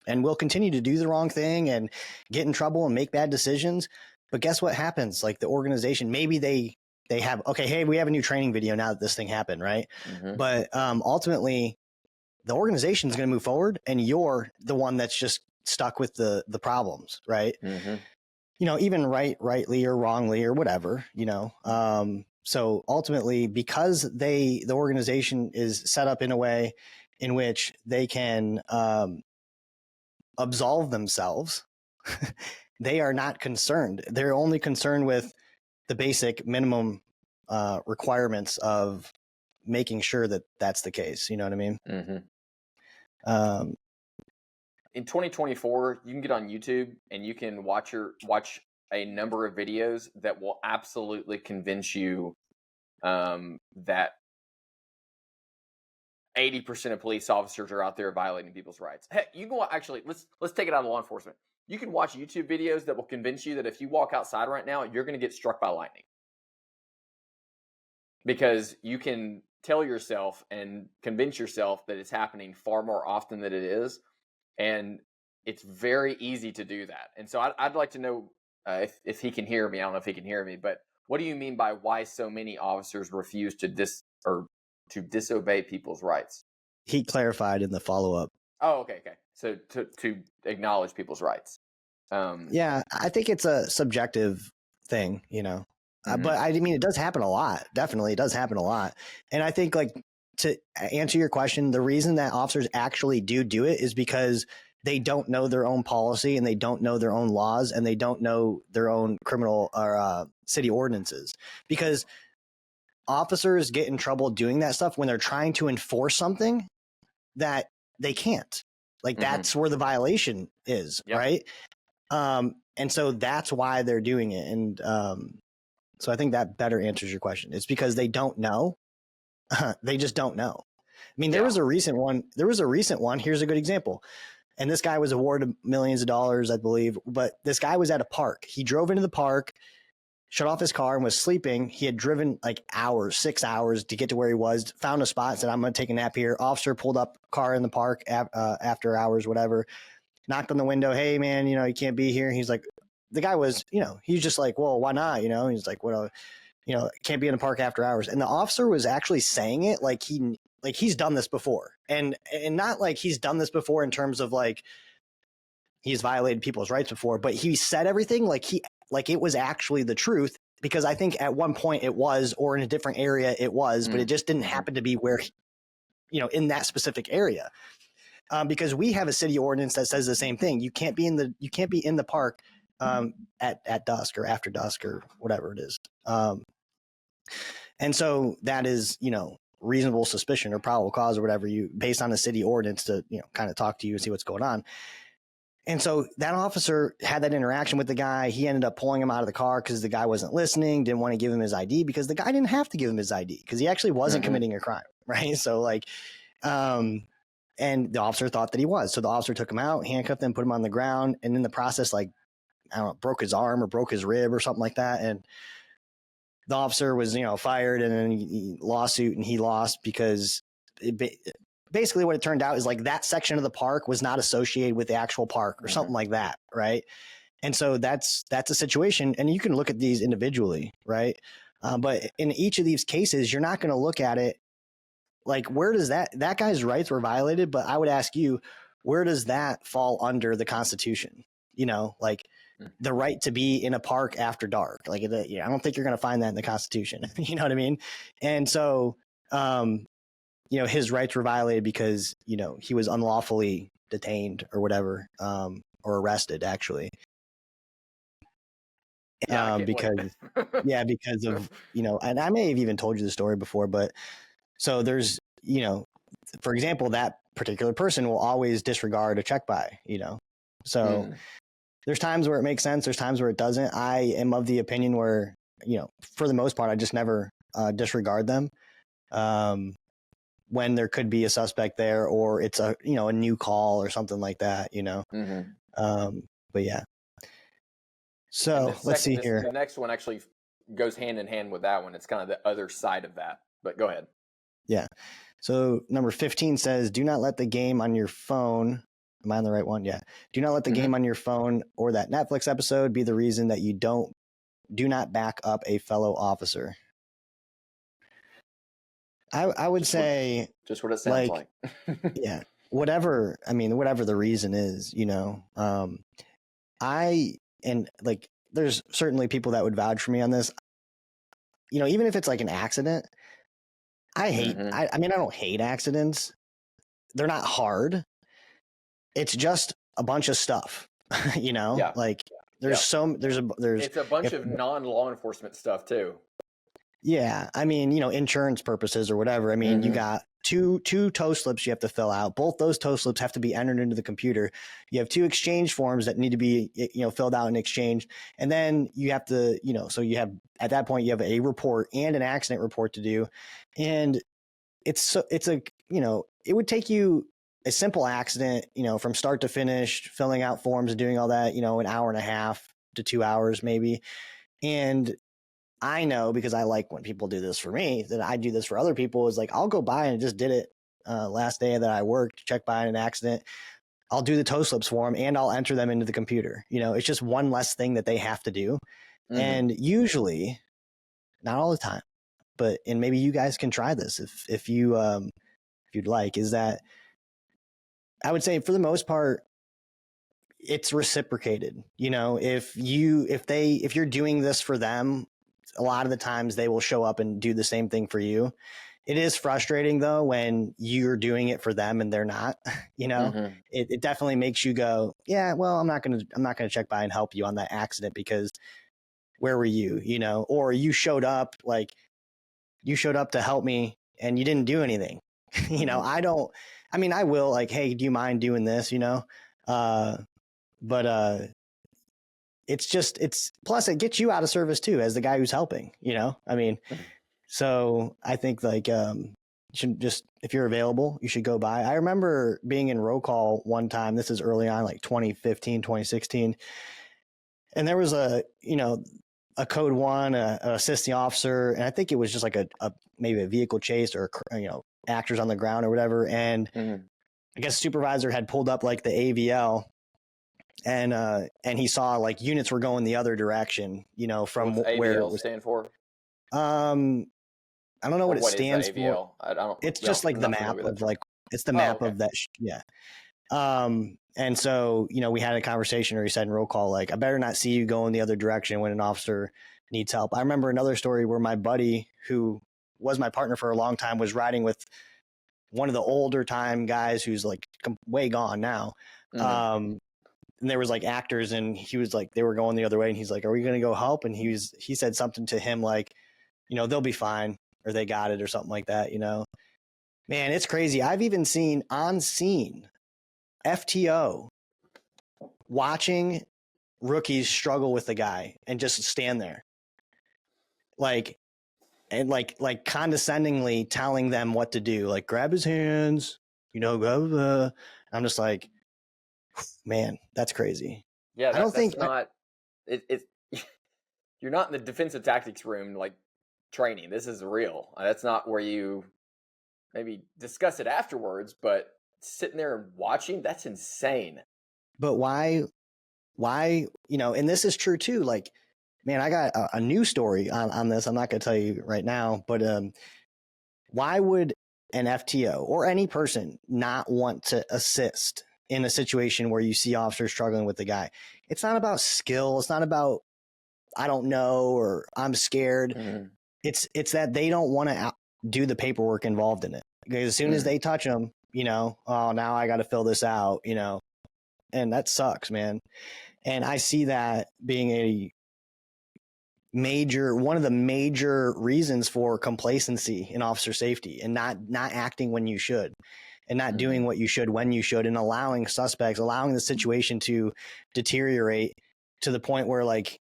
S2: and will continue to do the wrong thing and get in trouble and make bad decisions. But guess what happens? Like, the organization, maybe they have, okay, hey, we have a new training video now that this thing happened, right? But ultimately, the organization is going to move forward, and you're the one that's just stuck with the problems, right? Even rightly or wrongly or whatever, so ultimately, because the organization is set up in a way in which they can absolve themselves, they are not concerned. They're only concerned with the basic minimum requirements of making sure that that's the case. You know what I mean?
S1: In 2024, you can get on YouTube and you can watch a number of videos that will absolutely convince you that 80% of police officers are out there violating people's rights. Heck, you can actually, let's take it out of law enforcement. You can watch YouTube videos that will convince you that if you walk outside right now, you're going to get struck by lightning. Because you can tell yourself and convince yourself that it's happening far more often than it is. And it's very easy to do that. And so I'd like to know if he can hear me. I don't know if he can hear me, but what do you mean by why so many officers refuse to disobey people's rights?
S2: He clarified in the follow-up.
S1: Oh, okay. So to acknowledge people's rights.
S2: Yeah, I think it's a subjective thing, but I mean, it does happen a lot. Definitely, it does happen a lot. And I think, like, to answer your question, the reason that officers actually do it is because they don't know their own policy and they don't know their own laws and they don't know their own criminal or city ordinances. Because officers get in trouble doing that stuff when they're trying to enforce something that they can't. Like, that's where the violation is, right? And so that's why they're doing it. And so I think that better answers your question. It's because they don't know. They just don't know. I mean, there was a recent one. Here's a good example. And this guy was awarded millions of dollars, I believe. But this guy was at a park. He drove into the park, shut off his car, and was sleeping. He had driven like 6 hours to get to where he was, found a spot, said, I'm going to take a nap here. Officer pulled up, car in the park after hours, whatever. Knocked on the window. Hey, man, you can't be here. He's like, the guy was, he's just like, well, why not? He's like, well, can't be in the park after hours. And the officer was actually saying it like he's done this before. And not like he's done this before in terms of like he's violated people's rights before, but he said everything like it was actually the truth, because I think at one point it was, or in a different area it was, but it just didn't happen to be where, in that specific area. Because we have a city ordinance that says the same thing. You can't be in the park at dusk or after dusk or whatever it is. And so that is, reasonable suspicion or probable cause or whatever, based on the city ordinance to, kind of talk to you and see what's going on. And so that officer had that interaction with the guy. He ended up pulling him out of the car because the guy wasn't listening, didn't want to give him his ID, because the guy didn't have to give him his ID because he actually wasn't committing a crime. Right. So like, and the officer thought that he was. So the officer took him out, handcuffed him, put him on the ground. And in the process, like, I don't know, broke his arm or broke his rib or something like that. And the officer was, fired, and then he lawsuit, and he lost because basically what it turned out is like that section of the park was not associated with the actual park or something like that. Right. And so that's a situation, and you can look at these individually. Right. But in each of these cases, you're not going to look at it like, where does that guy's rights were violated? But I would ask you, where does that fall under the Constitution? Like the right to be in a park after dark. Like, I don't think you're going to find that in the Constitution. You know what I mean? And so, his rights were violated because, he was unlawfully detained or whatever, or arrested, actually. Because of, and I may have even told you the story before, but so there's, for example, that particular person will always disregard a check by, so there's times where it makes sense. There's times where it doesn't. I am of the opinion where, for the most part, I just never disregard them when there could be a suspect there, or it's a new call or something like that, but yeah. So let's see here.
S1: The next one actually goes hand in hand with that one. It's kind of the other side of that, but go ahead.
S2: Yeah. So number 15 says, do not let the game on your phone. Am I on the right one? Yeah. Do not let the game on your phone or that Netflix episode be the reason that you do not back up a fellow officer. I would say
S1: just what it sounds like.
S2: Yeah. Whatever the reason is, there's certainly people that would vouch for me on this. Even if it's like an accident, I don't hate accidents. They're not hard. It's just a bunch of stuff, like it's
S1: a bunch of non-law enforcement stuff too.
S2: Yeah. Insurance purposes or whatever. You got two tow slips you have to fill out. Both those tow slips have to be entered into the computer. You have 2 exchange forms that need to be, filled out and exchanged. And then you have to, so you have, at that point, you have a report and an accident report to do. And it would take you a simple accident, from start to finish, filling out forms and doing all that, an hour and a half to 2 hours maybe. And I know, because I like when people do this for me, that I do this for other people, is like, I'll go by and just did it last day that I worked, check by an accident. I'll do the tow slips for them and I'll enter them into the computer. It's just one less thing that they have to do. And usually, not all the time, and maybe you guys can try this if you'd like, is that I would say for the most part, it's reciprocated. If you're doing this for them, a lot of the times they will show up and do the same thing for you. It is frustrating though when you're doing it for them and they're not. It definitely makes you go, yeah, well, I'm not gonna check by and help you on that accident because where were you? Or you showed up to help me and you didn't do anything. I will, like, hey, do you mind doing this? But it's plus it gets you out of service too as the guy who's helping. So I think like you should just, if you're available, you should go by. I remember being in roll call one time. This is early on, like 2015, 2016, and there was a code one, assisting officer, and I think it was just like a maybe a vehicle chase or actors on the ground or whatever. And I guess supervisor had pulled up like the AVL, and he saw like units were going the other direction. From
S1: What's
S2: where
S1: AVL
S2: it was.
S1: stand for?
S2: I don't know what it stands for.
S1: I don't.
S2: It's just like the map of like it's the map of that. Yeah. And so, we had a conversation where he said in roll call, like, I better not see you going the other direction when an officer needs help. I remember another story where my buddy, who was my partner for a long time, was riding with one of the older time guys who's like way gone now. And there was like actors, and he was like, they were going the other way, and he's like, are we going to go help? And he said something to him like, they'll be fine, or they got it, or something like that. Man, it's crazy. I've even seen on scene FTO watching rookies struggle with the guy and just stand there, like condescendingly telling them what to do, like grab his hands, go. I'm just like, man, that's crazy.
S1: Yeah, I don't think it's you're not in the defensive tactics room like training. This is real. That's not where you maybe discuss it afterwards, but sitting there and watching, that's insane.
S2: But why, and this is true too. Like, man, I got a new story on this. I'm not going to tell you right now, but why would an FTO or any person not want to assist in a situation where you see officers struggling with the guy? It's not about skill. It's not about, I don't know, or I'm scared. It's that they don't want to do the paperwork involved in it. Because as soon as they touch them, oh, now I got to fill this out, and that sucks, man. And I see that being one of the major reasons for complacency in officer safety, and not acting when you should, and not doing what you should when you should, and allowing the situation to deteriorate to the point where, like,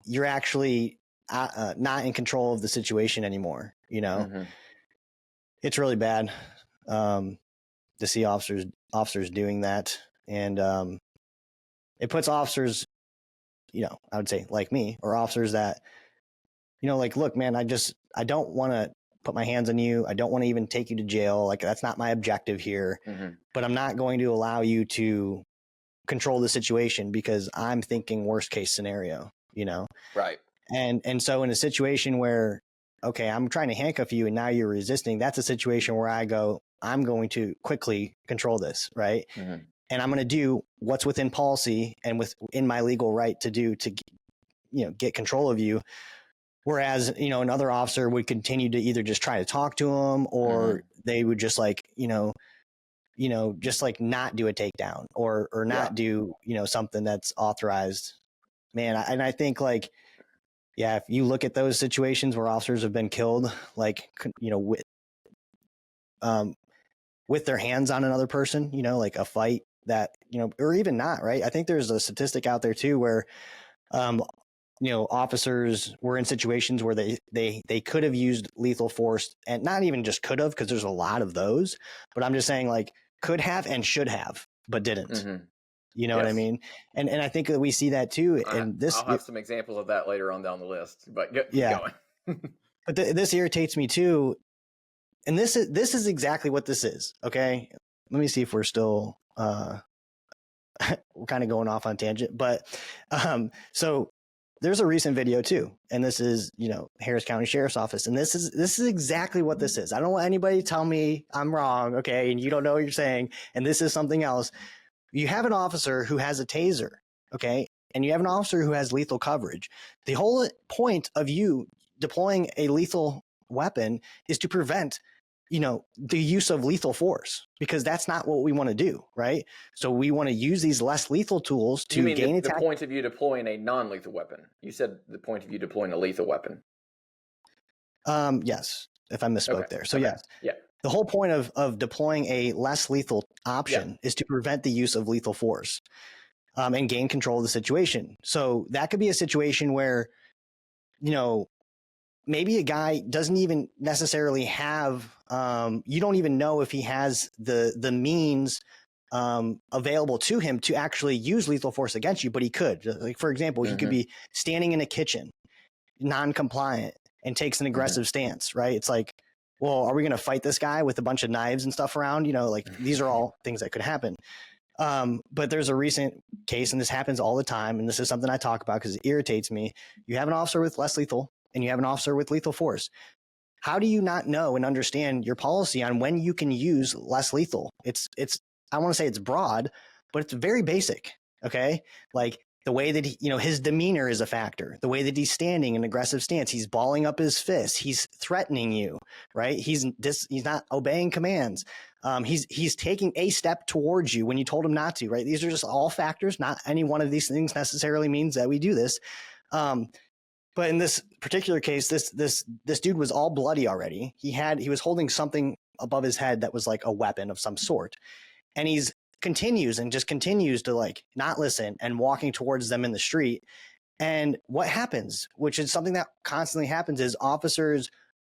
S2: you're actually not in control of the situation anymore. It's really bad to see officers doing that, and it puts officers, I would say like me, or officers that, like, look, man, I don't want to put my hands on you. I don't want to even take you to jail. Like, that's not my objective here. But I'm not going to allow you to control the situation because I'm thinking worst case scenario.
S1: Right.
S2: And so in a situation where, okay, I'm trying to handcuff you and now you're resisting, that's a situation where I go, I'm going to quickly control this, right? And I'm going to do what's within policy and within my legal right to do to, get control of you. Whereas, another officer would continue to either just try to talk to him, or they would just like, just like not do a takedown or not do, something that's authorized. Man, I think, like, yeah, if you look at those situations where officers have been killed, like, with their hands on another person, like a fight that, or even not, right? I think there's a statistic out there too where, officers were in situations where they could have used lethal force, and not even just could have, because there's a lot of those, but I'm just saying, like, could have and should have, but didn't. You know what I mean? And I think that we see that too. And
S1: I'll have some examples of that later on down the list, but keep going.
S2: But this irritates me too. And this is exactly what this is. Okay. Let me see if we're still, we're kind of going off on tangent, but, so there's a recent video too, and this is, Harris County Sheriff's Office, and this is exactly what this is. I don't want anybody to tell me I'm wrong, okay, and you don't know what you're saying, and this is something else. You have an officer who has a taser, okay, and you have an officer who has lethal coverage. The whole point of you deploying a lethal weapon is to prevent the use of lethal force, because that's not what we want to do, right? So we want to use these less lethal tools to gain
S1: the
S2: attack.
S1: point of you deploying a non-lethal weapon. You said the point of you deploying a lethal weapon.
S2: Yes, if I misspoke there. So yes.
S1: Yeah.
S2: The whole point of deploying a less lethal option is to prevent the use of lethal force, and gain control of the situation. So that could be a situation where, maybe a guy doesn't even necessarily have, you don't even know if he has the means available to him to actually use lethal force against you, but he could. Like, for example, he could be standing in a kitchen, non-compliant, and takes an aggressive stance, right? It's like, well, are we going to fight this guy with a bunch of knives and stuff around? Like, these are all things that could happen. But there's a recent case, and this happens all the time, and this is something I talk about because it irritates me. You have an officer with less lethal, and you have an officer with lethal force. How do you not know and understand your policy on when you can use less lethal? It's I want to say it's broad, but it's very basic. Okay. Like the way that his demeanor is a factor, the way that he's standing in aggressive stance, he's balling up his fists, he's threatening you, right? He's not obeying commands. He's taking a step towards you when you told him not to, right? These are just all factors. Not any one of these things necessarily means that we do this. But in this particular case, this dude was all bloody already. He was holding something above his head that was like a weapon of some sort. And he's continues to like not listen and walking towards them in the street. And what happens, which is something that constantly happens, is officers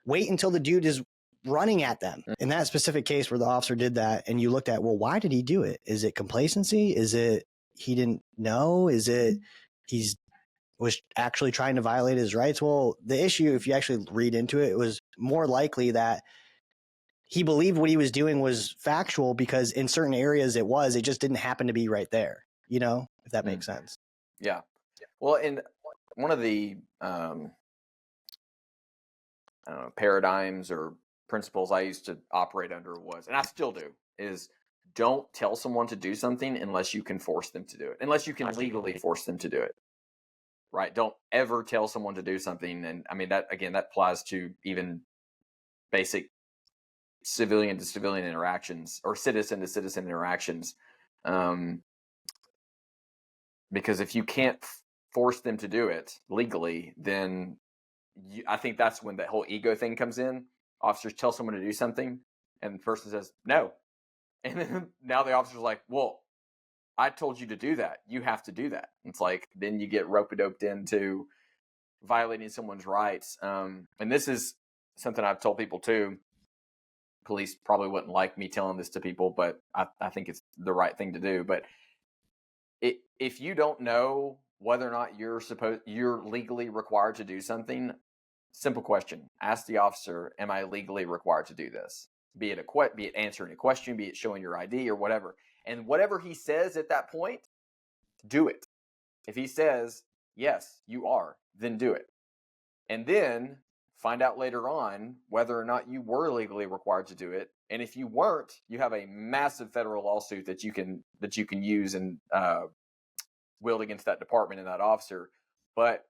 S2: wait until the dude is running at them. In that specific case where the officer did that, and you looked at, well, why did he do it? Is it complacency? Is it he didn't know? Is it he's was actually trying to violate his rights? Well, the issue, if you actually read into it, it was more likely that he believed what he was doing was factual because in certain areas it just didn't happen to be right there, if that makes sense.
S1: Yeah. Well, and one of the paradigms or principles I used to operate under was, and I still do, is don't tell someone to do something unless you can force them to do it, unless you can legally force them to do it. Right? Don't ever tell someone to do something. And I mean, that applies to even basic civilian to civilian interactions or citizen to citizen interactions. Because if you can't force them to do it legally, then I think that's when that whole ego thing comes in. Officers tell someone to do something and the person says, no. And then now the officer's like, well, I told you to do that. You have to do that. It's like, then you get rope-a-doped into violating someone's rights. And this is something I've told people too. Police probably wouldn't like me telling this to people, but I think it's the right thing to do. But if you don't know whether or not you're legally required to do something, simple question: ask the officer, "Am I legally required to do this?" Be it answering a question, be it showing your ID or whatever. And whatever he says at that point, do it. If he says, yes, you are, then do it. And then find out later on whether or not you were legally required to do it. And if you weren't, you have a massive federal lawsuit that you can use and wield against that department and that officer. But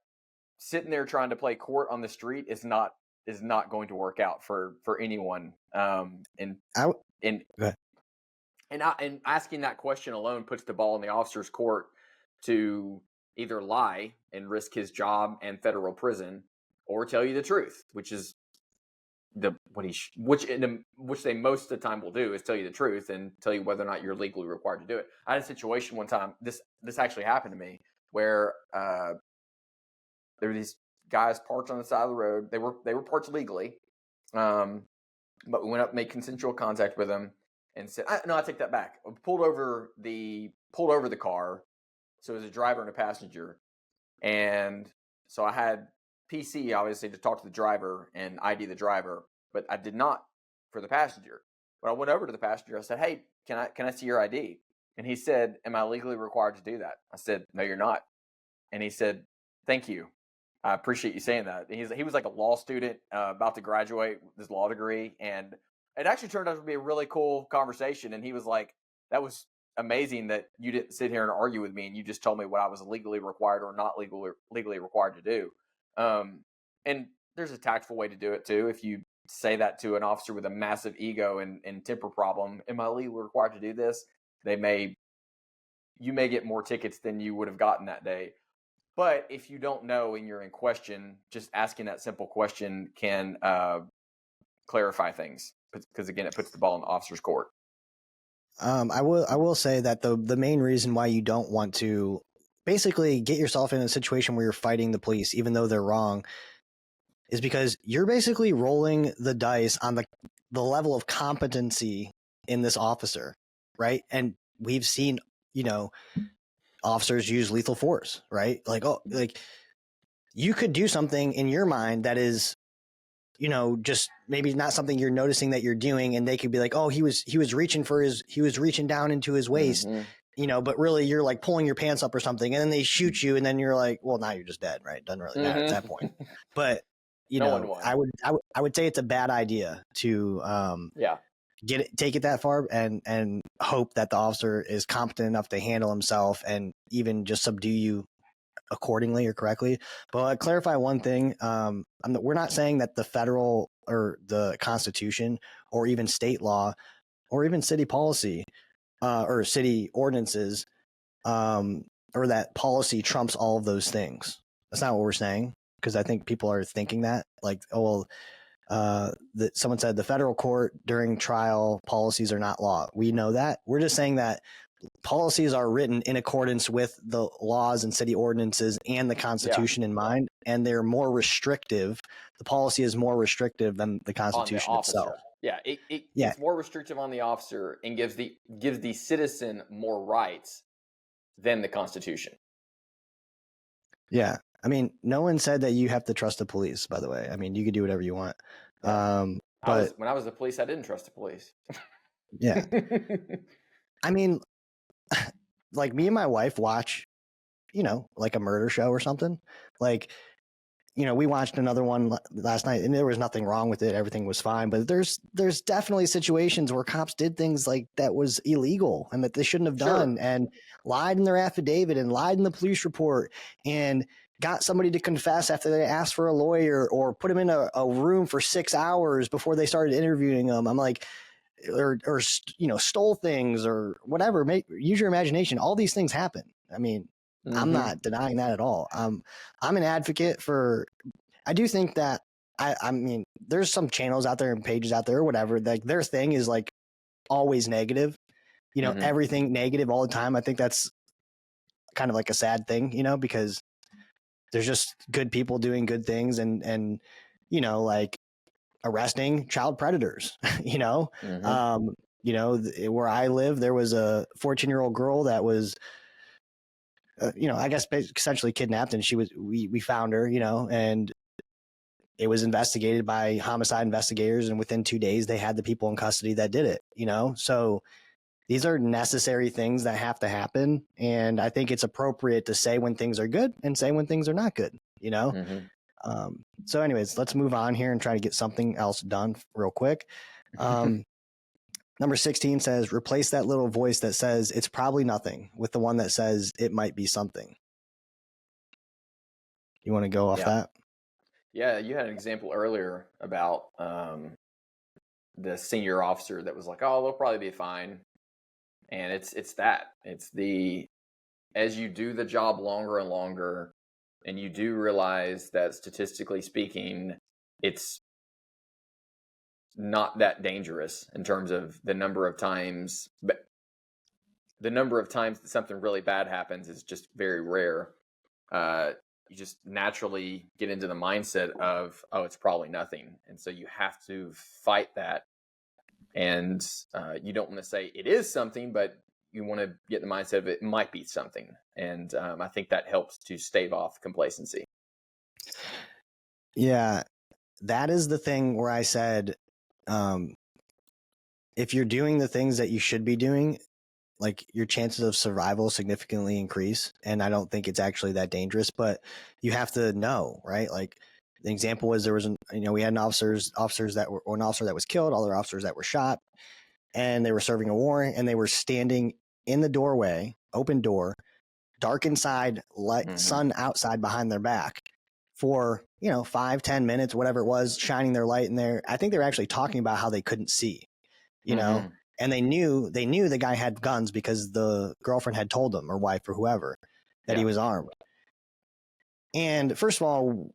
S1: sitting there trying to play court on the street is not going to work out for anyone. And asking that question alone puts the ball in the officer's court to either lie and risk his job and federal prison, or tell you the truth, which is which they most of the time will do, is tell you the truth and tell you whether or not you're legally required to do it. I had a situation one time. This actually happened to me where there were these guys parked on the side of the road. They were parked legally, but we went up, made consensual contact with them. And said, no, I take that back. I pulled over the car. So it was a driver and a passenger. And so I had PC, obviously, to talk to the driver and ID the driver, but I did not for the passenger. When I went over to the passenger, I said, hey, can I see your ID? And he said, am I legally required to do that? I said, no, you're not. And he said, Thank you. I appreciate you saying that. He was like a law student about to graduate with his law degree, and it actually turned out to be a really cool conversation. And he was like, "That was amazing that you didn't sit here and argue with me, and you just told me what I was legally required or not legally required to do." And there's a tactful way to do it too. If you say that to an officer with a massive ego and temper problem, "Am I legally required to do this?" You may get more tickets than you would have gotten that day. But if you don't know and you're in question, just asking that simple question can clarify things, because again, it puts the ball in the officer's court.
S2: I will say that the main reason why you don't want to basically get yourself in a situation where you're fighting the police, even though they're wrong, is because you're basically rolling the dice on the level of competency in this officer, right? And we've seen, officers use lethal force, right? Like, you could do something in your mind that is, just maybe not something you're noticing that you're doing, and they could be like, oh, he was reaching down into his waist, but really you're like pulling your pants up or something, and then they shoot you, and then you're like, well, now you're just dead, right? Doesn't really matter at that point. But I would say it's a bad idea to take it that far and hope that the officer is competent enough to handle himself and even just subdue you accordingly or correctly. But I'll clarify one thing. We're not saying that the federal or the Constitution or even state law or even city policy or city ordinances or that policy trumps all of those things. That's not what we're saying, because I think people are thinking that, like, oh, well, someone said the federal court during trial policies are not law. We know that. We're just saying that policies are written in accordance with the laws and city ordinances and the Constitution in mind, and they're more restrictive. The policy is more restrictive than the Constitution itself.
S1: Yeah, it's more restrictive on the officer and gives the citizen more rights than the Constitution.
S2: Yeah. I mean, no one said that you have to trust the police, by the way. I mean, you can do whatever you want.
S1: Yeah. But when I was the police, I didn't trust the police.
S2: Yeah. I mean, like, me and my wife watch, like a murder show or something. Like, we watched another one last night, and there was nothing wrong with it. Everything was fine. But there's definitely situations where cops did things like that was illegal and that they shouldn't have done, and lied in their affidavit and lied in the police report and got somebody to confess after they asked for a lawyer, or put them in a room for 6 hours before they started interviewing them. I'm like, or stole things or whatever. Use your imagination. All these things happen. I mean, I'm not denying that at all. I'm an advocate for. I do think that I mean, there's some channels out there and pages out there or whatever, like their thing is like always negative. Everything negative all the time. I think that's kind of like a sad thing, because there's just good people doing good things and like arresting child predators. Where I live, there was a 14-year-old girl that was I guess essentially kidnapped, and we found her, and it was investigated by homicide investigators, and within 2 days they had the people in custody that did it. So these are necessary things that have to happen, and I think it's appropriate to say when things are good and say when things are not good. So anyways, let's move on here and try to get something else done real quick. Number 16 says, replace that little voice that says it's probably nothing with the one that says it might be something. You want to go off that? Yeah,
S1: you had an example earlier about the senior officer that was like, oh, they'll probably be fine. And it's as you do the job longer and longer, and you do realize that statistically speaking, it's not that dangerous in terms of the number of times, but the number of times that something really bad happens is just very rare. You just naturally get into the mindset of, oh, it's probably nothing. And so you have to fight that. And you don't want to say it is something, but you want to get in the mindset of it might be something. And I think that helps to stave off complacency.
S2: Yeah, that is the thing where I said, if you're doing the things that you should be doing, like your chances of survival significantly increase. And I don't think it's actually that dangerous, but you have to know, right? Like the example was there was we had officers that were, or an officer that was killed, other officers that were shot, and they were serving a warrant, and they were standing in the doorway, open door, dark inside, light, sun outside behind their back for 5-10 minutes, whatever it was, shining their light in there. I think they were actually talking about how they couldn't see, and they knew the guy had guns because the girlfriend had told them, or wife or whoever, that he was armed. And first of all,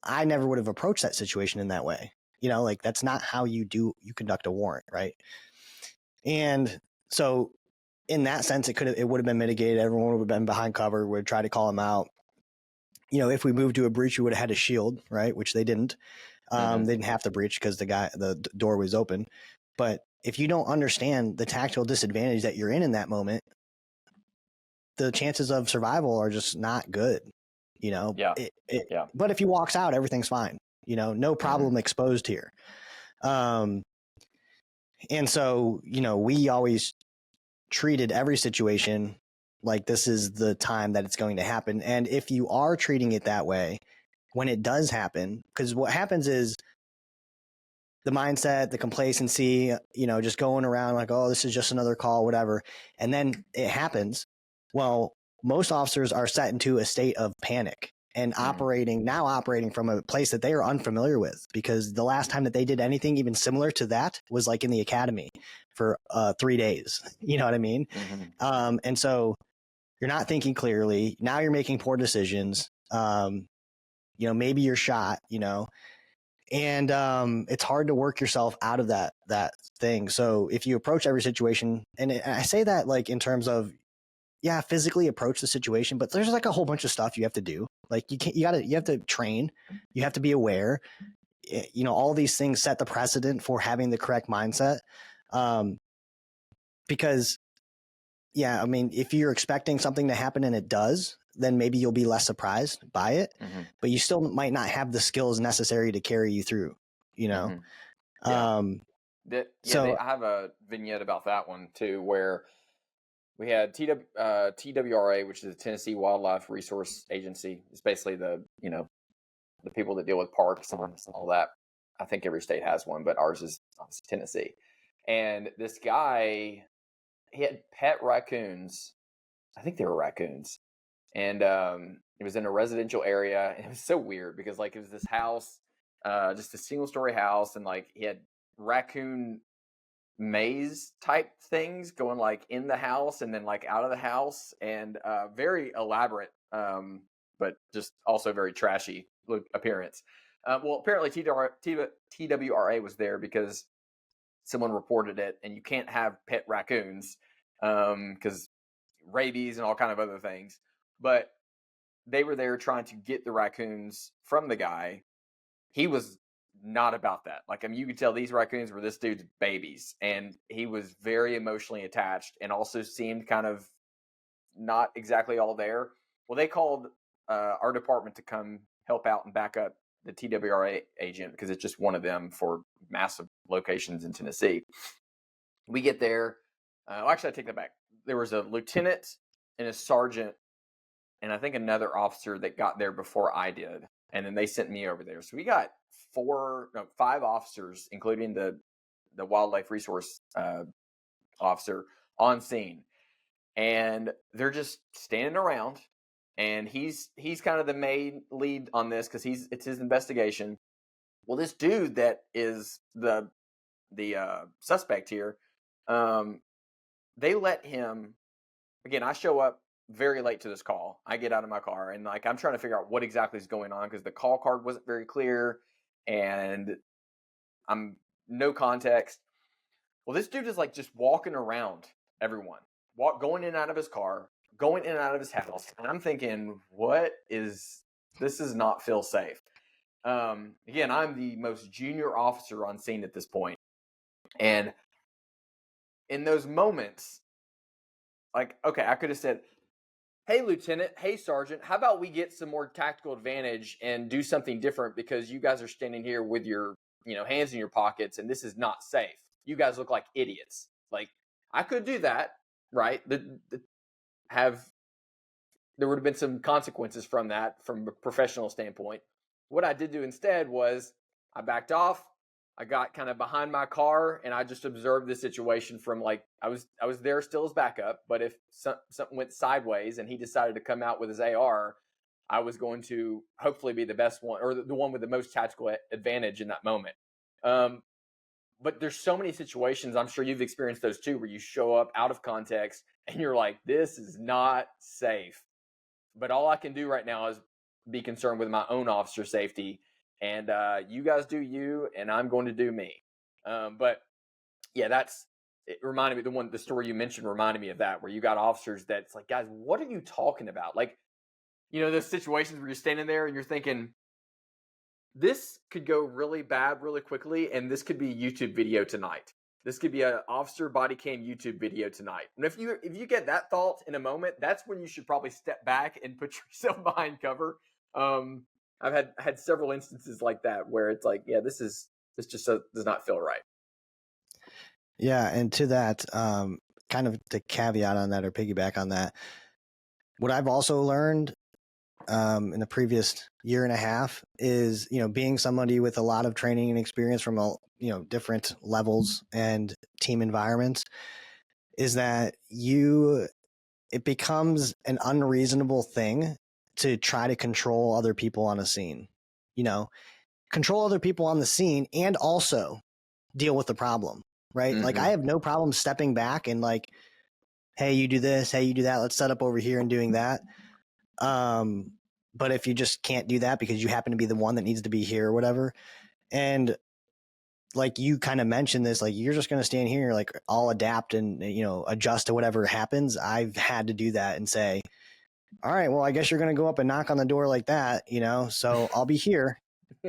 S2: I never would have approached that situation in that way. Like that's not how you conduct a warrant, right? And so in that sense, it would have been mitigated. Everyone would have been behind cover, would try to call him out. If we moved to a breach, we would have had a shield, right? Which they didn't. They didn't have to breach because the door was open. But if you don't understand the tactical disadvantage that you're in that moment, the chances of survival are just not good. But if he walks out, everything's fine. No problem exposed here. And so, we always treated every situation like this is the time that it's going to happen. And if you are treating it that way, when it does happen, because what happens is the mindset, the complacency, just going around like, oh, this is just another call, whatever. And then it happens. Well, most officers are set into a state of panic and operating from a place that they are unfamiliar with, because the last time that they did anything even similar to that was like in the academy for 3 days. You know what I mean? And so you're not thinking clearly. Now you're making poor decisions. Maybe you're shot, and it's hard to work yourself out of that thing. So if you approach every situation, and I say that like in terms of, physically approach the situation, but there's like a whole bunch of stuff you have to do. Like you have to train, you have to be aware, all these things set the precedent for having the correct mindset. Because if you're expecting something to happen and it does, then maybe you'll be less surprised by it, but you still might not have the skills necessary to carry you through,
S1: I have a vignette about that one too, where we had TWRA, which is the Tennessee Wildlife Resource Agency. It's basically the people that deal with parks and all that. I think every state has one, but ours is obviously Tennessee. And this guy, he had pet raccoons. I think they were raccoons. And it was in a residential area. And it was so weird because like it was this house, just a single story house. And like he had raccoon maze type things going like in the house and then like out of the house, and very elaborate, but just also very trashy appearance. Well, apparently TWRA was there because someone reported it, and you can't have pet raccoons because rabies and all kind of other things. But they were there trying to get the raccoons from the guy. He was not about that. Like, I mean, you could tell these raccoons were this dude's babies, and he was very emotionally attached and also seemed kind of not exactly all there. Well, they called our department to come help out and back up the TWRA agent because it's just one of them for massive locations in Tennessee. We get there. Actually, I take that back. There was a lieutenant and a sergeant and I think another officer that got there before I did. And then they sent me over there. So we got 5 officers, including the wildlife resource officer, on scene. And they're just standing around. And he's kind of the main lead on this because it's his investigation. Well, this dude that is the suspect here, they let him. Again, I show up very late to this call. I get out of my car and like I'm trying to figure out what exactly is going on because the call card wasn't very clear and I'm no context. Well, this dude is like just walking around everyone, going in and out of his car, going in and out of his house, and I'm thinking, this does not feel safe. Again, I'm the most junior officer on scene at this point, and in those moments, like, okay, I could have said, hey, Lieutenant, hey, Sergeant, how about we get some more tactical advantage and do something different because you guys are standing here with your, hands in your pockets and this is not safe. You guys look like idiots. Like, I could do that, right? There would have been some consequences from that from a professional standpoint. What I did do instead was I backed off. I got kind of behind my car and I just observed the situation from like I was there still as backup, but if something went sideways and he decided to come out with his AR, I was going to hopefully be the best one or the one with the most tactical advantage in that moment. Um, but there's so many situations, I'm sure you've experienced those too, where you show up out of context and you're like, this is not safe. But all I can do right now is be concerned with my own officer safety. And you guys do you, and I'm going to do me. But yeah, it reminded me, the story you mentioned reminded me of that, where you got officers that's like, guys, what are you talking about? Like, those situations where you're standing there and you're thinking, this could go really bad really quickly, and this could be a YouTube video tonight. This could be an officer body cam YouTube video tonight. And if you get that thought in a moment, that's when you should probably step back and put yourself behind cover. I've had several instances like that where it's like, yeah, this just does not feel right.
S2: Yeah, and to that, kind of to caveat on that or piggyback on that, what I've also learned in the previous year and a half is, being somebody with a lot of training and experience from different levels and team environments, is that it becomes an unreasonable thing to try to control other people on a scene, control other people on the scene and also deal with the problem, right?
S1: Mm-hmm.
S2: Like I have no problem stepping back and like, hey, you do this, hey, you do that, let's set up over here and doing that. But if you just can't do that because you happen to be the one that needs to be here or whatever, and like you kind of mentioned this, like you're just going to stand here, like I'll adapt and, adjust to whatever happens. I've had to do that and say, all right, well, I guess you're going to go up and knock on the door like that, so I'll be here.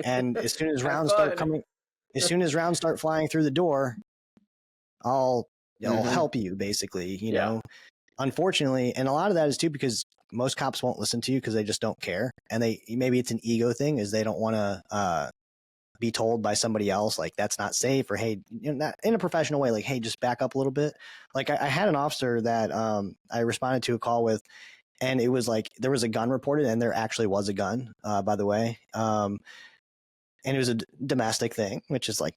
S2: And as soon as rounds start flying through the door, I'll help you basically,
S1: Yeah.
S2: Unfortunately. And a lot of that is too, because most cops won't listen to you because they just don't care. And maybe it's an ego thing, is they don't want to, be told by somebody else, like that's not safe, or, hey, not in a professional way, like, hey, just back up a little bit. Like I had an officer that, I responded to a call with, and it was like, there was a gun reported, and there actually was a gun, by the way. And it was a domestic thing, which is like,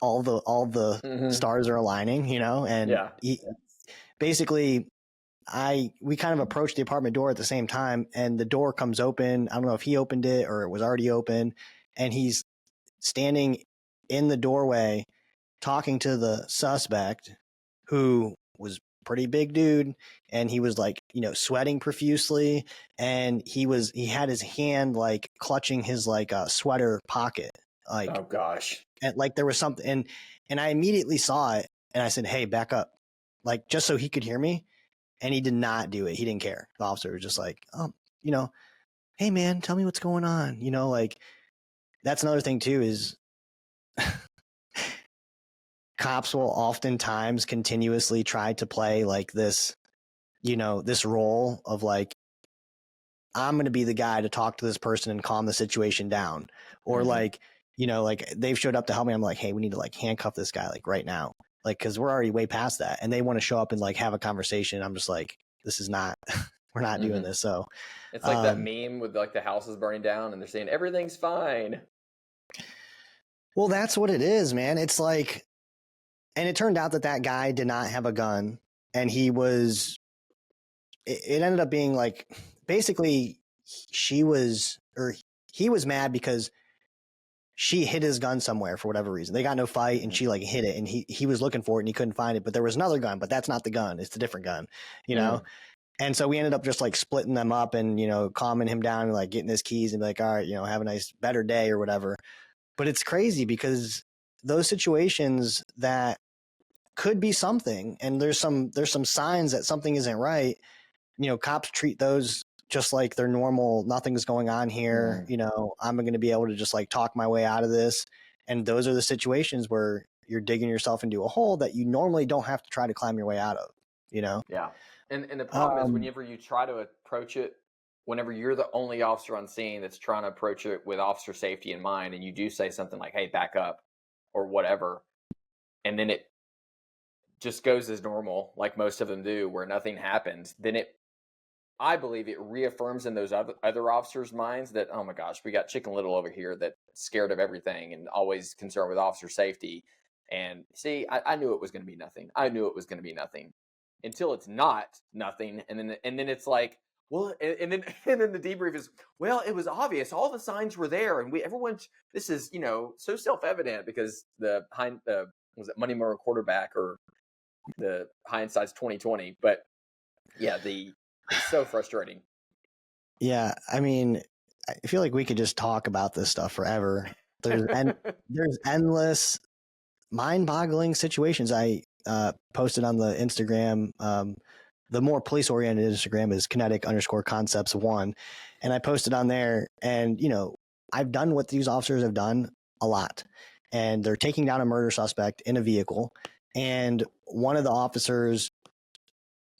S2: all the
S1: Mm-hmm.
S2: stars are aligning, and
S1: Yeah.
S2: Basically we kind of approached the apartment door at the same time, and the door comes open. I don't know if he opened it or it was already open, and he's standing in the doorway talking to the suspect, who was pretty big dude, and he was like, sweating profusely, and he had his hand like clutching his like sweater pocket, like,
S1: oh gosh,
S2: and like there was something, and I immediately saw it, and I said, hey, back up, like just so he could hear me. And he did not do it. He didn't care. The officer was just like, hey man, tell me what's going on. Like that's another thing too, is cops will oftentimes continuously try to play like this, this role of like, I'm going to be the guy to talk to this person and calm the situation down. Or like, like they've showed up to help me. I'm like, hey, we need to like handcuff this guy like right now. Like, cause we're already way past that. And they want to show up and like have a conversation. I'm just like, this is not, we're not doing this. So
S1: it's like that meme with like the houses burning down and they're saying everything's fine.
S2: Well, that's what it is, man. It's like, and it turned out that guy did not have a gun, and he was, it ended up being like, basically he was mad because she hid his gun somewhere for whatever reason. They got no fight, and she like hid it, and he was looking for it and he couldn't find it, but there was another gun, but that's not the gun. It's a different gun, And so we ended up just like splitting them up and, calming him down and like getting his keys and be like, all right, have a nice, better day or whatever. But it's crazy because those situations that could be something, and there's some signs that something isn't right, cops treat those just like they're normal. Nothing's going on here. I'm going to be able to just like talk my way out of this. And those are the situations where you're digging yourself into a hole that you normally don't have to try to climb your way out of,
S1: Yeah. And the problem is whenever you try to approach it, whenever you're the only officer on scene that's trying to approach it with officer safety in mind, and you do say something like, hey, back up or whatever, and then it just goes as normal, like most of them do, where nothing happens, then I believe it reaffirms in those other officers' minds that, oh my gosh, we got Chicken Little over here that's scared of everything and always concerned with officer safety. And see, I knew it was going to be nothing. I knew it was going to be nothing until it's not nothing, and then it's like, well, and then and then the debrief is, well, it was obvious, all the signs were there, and everyone. This is so self evident because the was it Money Mower quarterback or the hindsight's 2020, but yeah, it's so frustrating.
S2: Yeah, I mean, I feel like we could just talk about this stuff forever. There's endless mind-boggling situations. I posted on the Instagram. The more police-oriented Instagram is kinetic_concepts1, and I posted on there. And I've done what these officers have done a lot, and they're taking down a murder suspect in a vehicle. And one of the officers,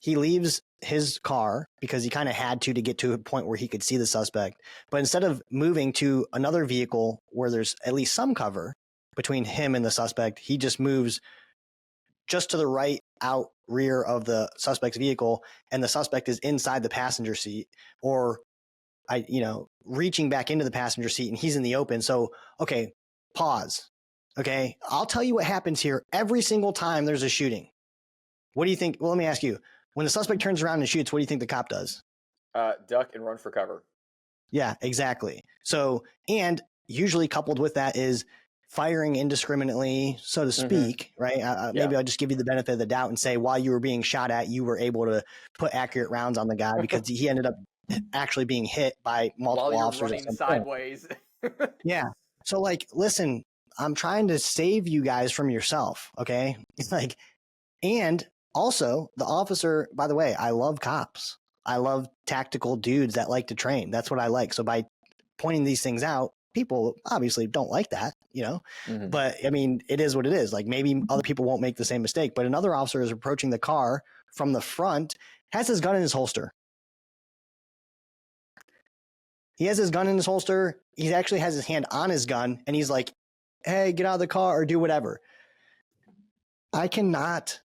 S2: he leaves his car because he kind of had to get to a point where he could see the suspect. But instead of moving to another vehicle where there's at least some cover between him and the suspect, he just moves just to the right out rear of the suspect's vehicle, and the suspect is inside the passenger seat, or reaching back into the passenger seat, and he's in the open. So, okay, pause. Okay, I'll tell you what happens here every single time there's a shooting. What do you think? Well, let me ask you. When the suspect turns around and shoots, what do you think the cop does?
S1: Duck and run for cover.
S2: Yeah, exactly. So, and usually coupled with that is firing indiscriminately, so to speak, right? Maybe I'll just give you the benefit of the doubt and say, while you were being shot at, you were able to put accurate rounds on the guy because he ended up actually being hit by multiple officers.
S1: While you're running sideways.
S2: Yeah. So, listen, I'm trying to save you guys from yourself, okay? And also, the officer, by the way, I love cops. I love tactical dudes that like to train. That's what I like. So by pointing these things out, people obviously don't like that, but I mean, it is what it is. Maybe other people won't make the same mistake, but another officer is approaching the car from the front, has his gun in his holster. He has his gun in his holster. He actually has his hand on his gun, and he's like, hey, get out of the car or do whatever. I cannot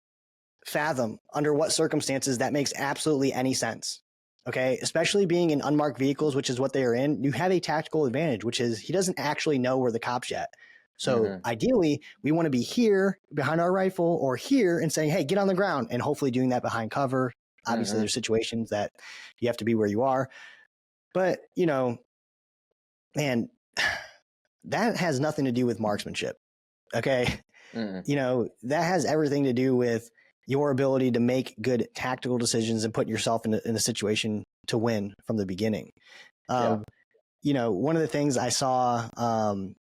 S2: fathom under what circumstances that makes absolutely any sense. Okay, especially being in unmarked vehicles, which is what they are in, you have a tactical advantage, which is he doesn't actually know where the cop's yet. So ideally, we want to be here behind our rifle or here and saying, hey, get on the ground, and hopefully doing that behind cover. Obviously, there's situations that you have to be where you are. But, man, that has nothing to do with marksmanship. Okay. That has everything to do with your ability to make good tactical decisions and put yourself in a situation to win from the beginning. One of the things I saw on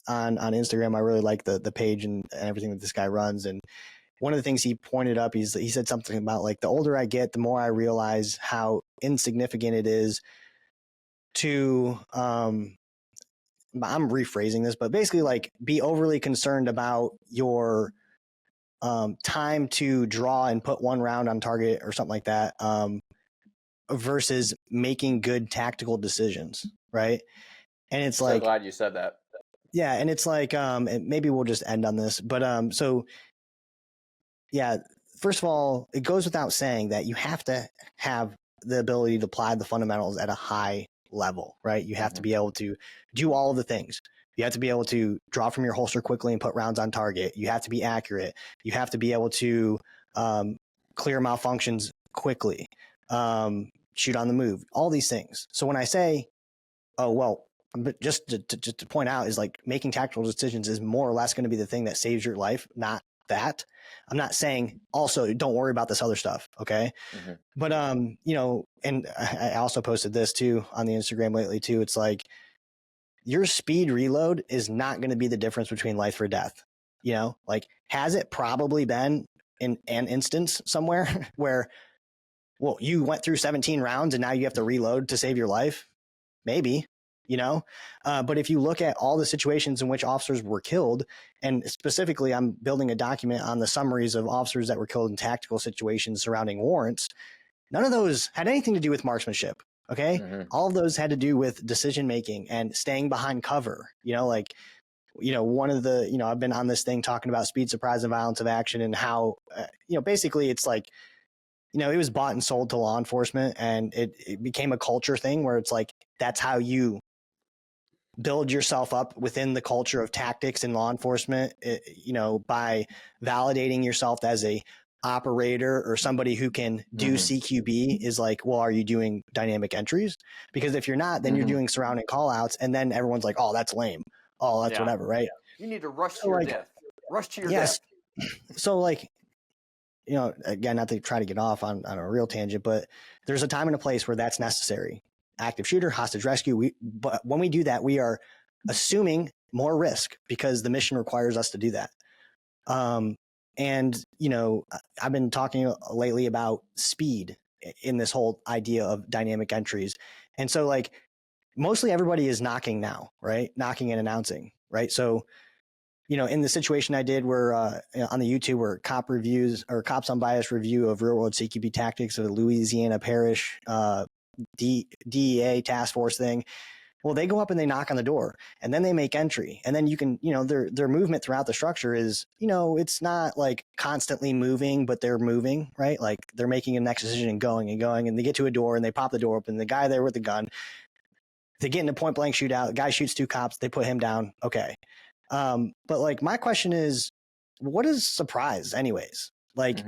S2: Instagram, I really like the page and everything that this guy runs. And one of the things he pointed up, he said something about the older I get, the more I realize how insignificant it is to, I'm rephrasing this, but basically be overly concerned about your time to draw and put one round on target or something like that, versus making good tactical decisions, right? And it's
S1: so glad you said that.
S2: Yeah, and it's and maybe we'll just end on this, but so yeah, first of all, it goes without saying that you have to have the ability to apply the fundamentals at a high level, right? You have to be able to do all of the things. You have to be able to draw from your holster quickly and put rounds on target. You have to be accurate. You have to be able to clear malfunctions quickly, shoot on the move, all these things. So when I say, oh, well, but just to point out is making tactical decisions is more or less going to be the thing that saves your life, not that. I'm not saying also don't worry about this other stuff. Okay. But, and I also posted this too on the Instagram lately too. It's your speed reload is not going to be the difference between life or death. Has it probably been in an instance somewhere where, well, you went through 17 rounds and now you have to reload to save your life? Maybe, but if you look at all the situations in which officers were killed, and specifically I'm building a document on the summaries of officers that were killed in tactical situations surrounding warrants, none of those had anything to do with marksmanship. Okay. All of those had to do with decision making and staying behind cover, one of the, I've been on this thing talking about speed, surprise, and violence of action, and how, basically it's like, it was bought and sold to law enforcement, and it became a culture thing where it's like, that's how you build yourself up within the culture of tactics in law enforcement, by validating yourself as a operator or somebody who can do CQB is like, well, are you doing dynamic entries? Because if you're not, then you're doing surrounding call outs, and then everyone's like, oh, that's lame. Oh, that's whatever, right?
S1: You need to rush to your death. Rush to your death.
S2: So like, again, not to try to get off on a real tangent, but there's a time and a place where that's necessary. Active shooter, hostage rescue. But when we do that, we are assuming more risk because the mission requires us to do that. And, I've been talking lately about speed in this whole idea of dynamic entries. And so like mostly everybody is knocking now, right? Knocking and announcing, right? So, in the situation I did where on the YouTube where Cops Unbiased review of real world CQB tactics of the Louisiana Parish DEA task force thing. Well, they go up and they knock on the door, and then they make entry, and then you can, their movement throughout the structure is, it's not like constantly moving, but they're moving, right? Like they're making a next decision and going, and they get to a door and they pop the door open. The guy there with the gun, they get in a point blank shootout. The guy shoots two cops. They put him down. Okay. But like my question is, what is surprise anyways? Like,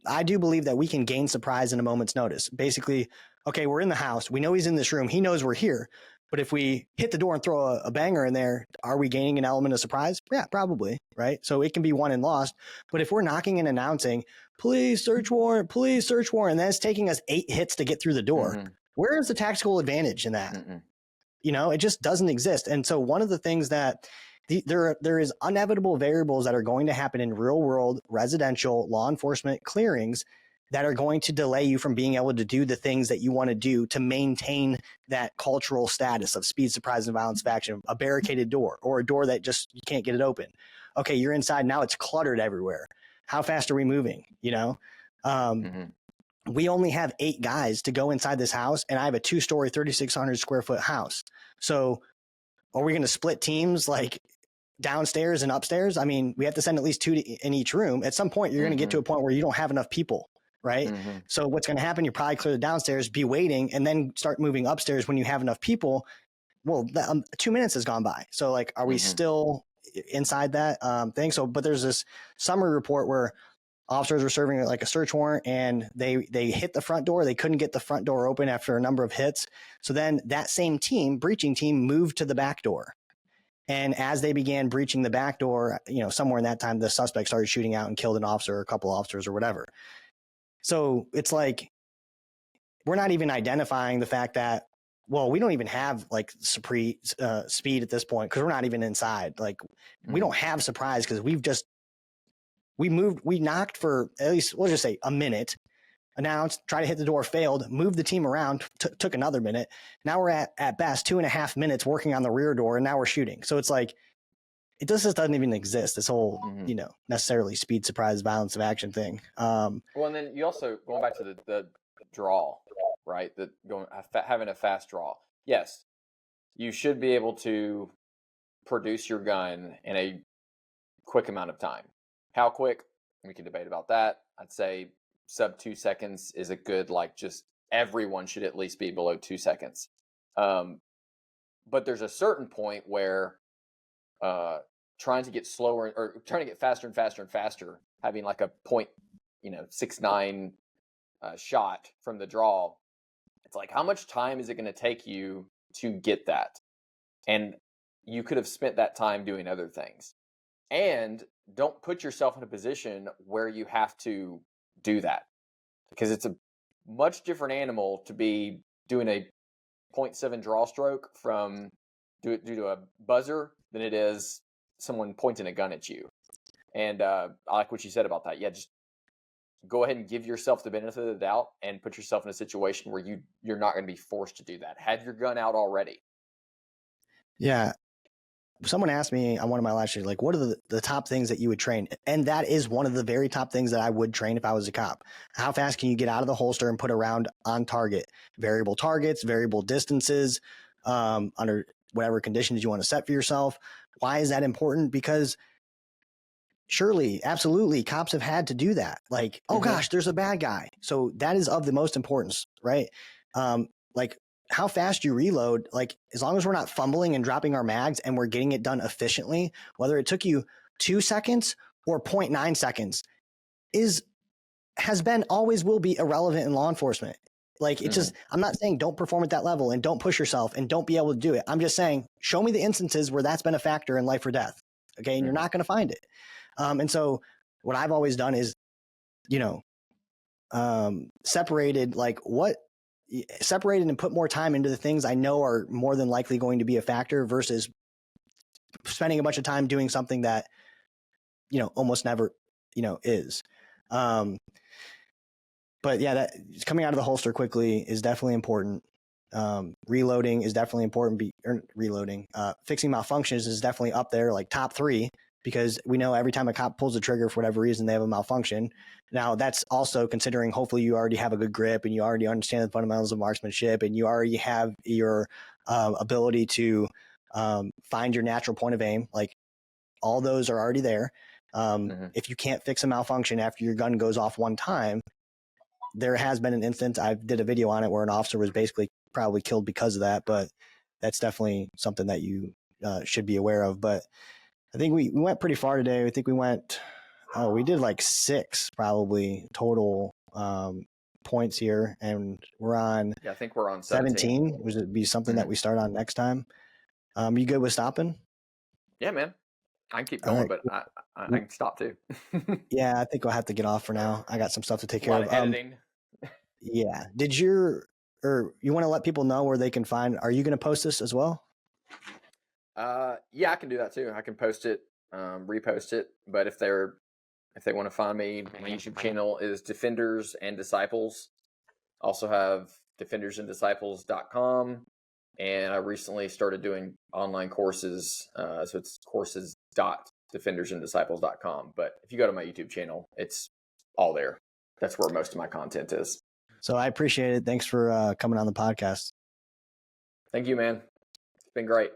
S2: I do believe that we can gain surprise in a moment's notice. Basically, okay, we're in the house. We know he's in this room. He knows we're here. But if we hit the door and throw a banger in there, are we gaining an element of surprise? Yeah, probably, right? So it can be won and lost. But if we're knocking and announcing, please search warrant, and then it's taking us 8 hits to get through the door, where is the tactical advantage in that? It just doesn't exist. And so one of the things that there is inevitable variables that are going to happen in real world residential law enforcement clearings that are going to delay you from being able to do the things that you want to do to maintain that cultural status of speed, surprise, and violence of action, a barricaded door or a door that just, you can't get it open. Okay, you're inside. Now it's cluttered everywhere. How fast are we moving? We only have 8 guys to go inside this house, and I have a 2-story, 3,600 square foot house. So are we going to split teams like downstairs and upstairs? I mean, we have to send at least 2 in each room. At some point, you're going to get to a point where you don't have enough people, right? So what's going to happen? You probably clear the downstairs, be waiting, and then start moving upstairs when you have enough people. Well, 2 minutes has gone by. So like, are we still inside that thing? So, but there's this summary report where officers were serving like a search warrant, and they hit the front door. They couldn't get the front door open after a number of hits. So then that same breaching team, moved to the back door. And as they began breaching the back door, somewhere in that time, the suspect started shooting out and killed an officer or a couple officers or whatever. So it's like, we're not even identifying the fact that, well, we don't even have like speed at this point because we're not even inside. Like we don't have surprise because we knocked for at least, we'll just say a minute, announced, tried to hit the door, failed, moved the team around, took another minute. Now we're at best 2.5 minutes working on the rear door, and now we're shooting. So it's like, it just doesn't even exist, this whole, necessarily speed, surprise, violence of action thing.
S1: Well, and then you also, going back to the draw, right? Having a fast draw. Yes, you should be able to produce your gun in a quick amount of time. How quick? We can debate about that. I'd say sub 2 seconds is a good, like, just everyone should at least be below 2 seconds. But there's a certain point where trying to get slower or trying to get faster and faster and faster, having like a point, 6.9 shot from the draw, it's like, how much time is it going to take you to get that? And you could have spent that time doing other things. And don't put yourself in a position where you have to do that, because it's a much different animal to be doing a 0.7 draw stroke from due to a buzzer than it is someone pointing a gun at you. And I like what you said about that. Yeah, just go ahead and give yourself the benefit of the doubt and put yourself in a situation where you're not going to be forced to do that. Have your gun out already.
S2: Yeah. Someone asked me on one of my live streams, like, what are the top things that you would train? And that is one of the very top things that I would train if I was a cop. How fast can you get out of the holster and put a round on target? Variable targets, variable distances, under whatever conditions you want to set for yourself. Why is that important? Because surely, absolutely, cops have had to do that. Like, oh gosh, there's a bad guy. So that is of the most importance, right? Like how fast you reload, like as long as we're not fumbling and dropping our mags and we're getting it done efficiently, whether it took you 2 seconds or 0.9 seconds has been, always will be irrelevant in law enforcement. Like it's just, I'm not saying don't perform at that level and don't push yourself and don't be able to do it. I'm just saying, show me the instances where that's been a factor in life or death. Okay. And you're not going to find it. And so what I've always done is, separated and put more time into the things I know are more than likely going to be a factor versus spending a bunch of time doing something that, almost never, is. But yeah, that coming out of the holster quickly is definitely important. Reloading is definitely important. Fixing malfunctions is definitely up there, like top 3, because we know every time a cop pulls the trigger for whatever reason, they have a malfunction. Now that's also considering hopefully you already have a good grip and you already understand the fundamentals of marksmanship and you already have your ability to find your natural point of aim. Like all those are already there. If you can't fix a malfunction after your gun goes off one time, there has been an instance, I did a video on it, where an officer was basically probably killed because of that, but that's definitely something that you should be aware of. But I think we went pretty far today. I think we did like 6 probably total points here, and we're on
S1: I think we're on
S2: 17, which would be something that we start on next time. You good with stopping?
S1: Yeah, man. I can keep going, right, but I can stop too.
S2: Yeah, I think I'll have to get off for now. I got some stuff to take care of.
S1: Editing.
S2: Yeah. You want to let people know where they can find, are you going to post this as well?
S1: Yeah, I can do that too. I can post it, repost it. But if they want to find me, my YouTube channel is Defenders and Disciples. Also have defendersanddisciples.com. And I recently started doing online courses. So it's courses.defendersanddisciples.com. But if you go to my YouTube channel, it's all there. That's where most of my content is.
S2: So I appreciate it. Thanks for coming on the podcast.
S1: Thank you, man. It's been great.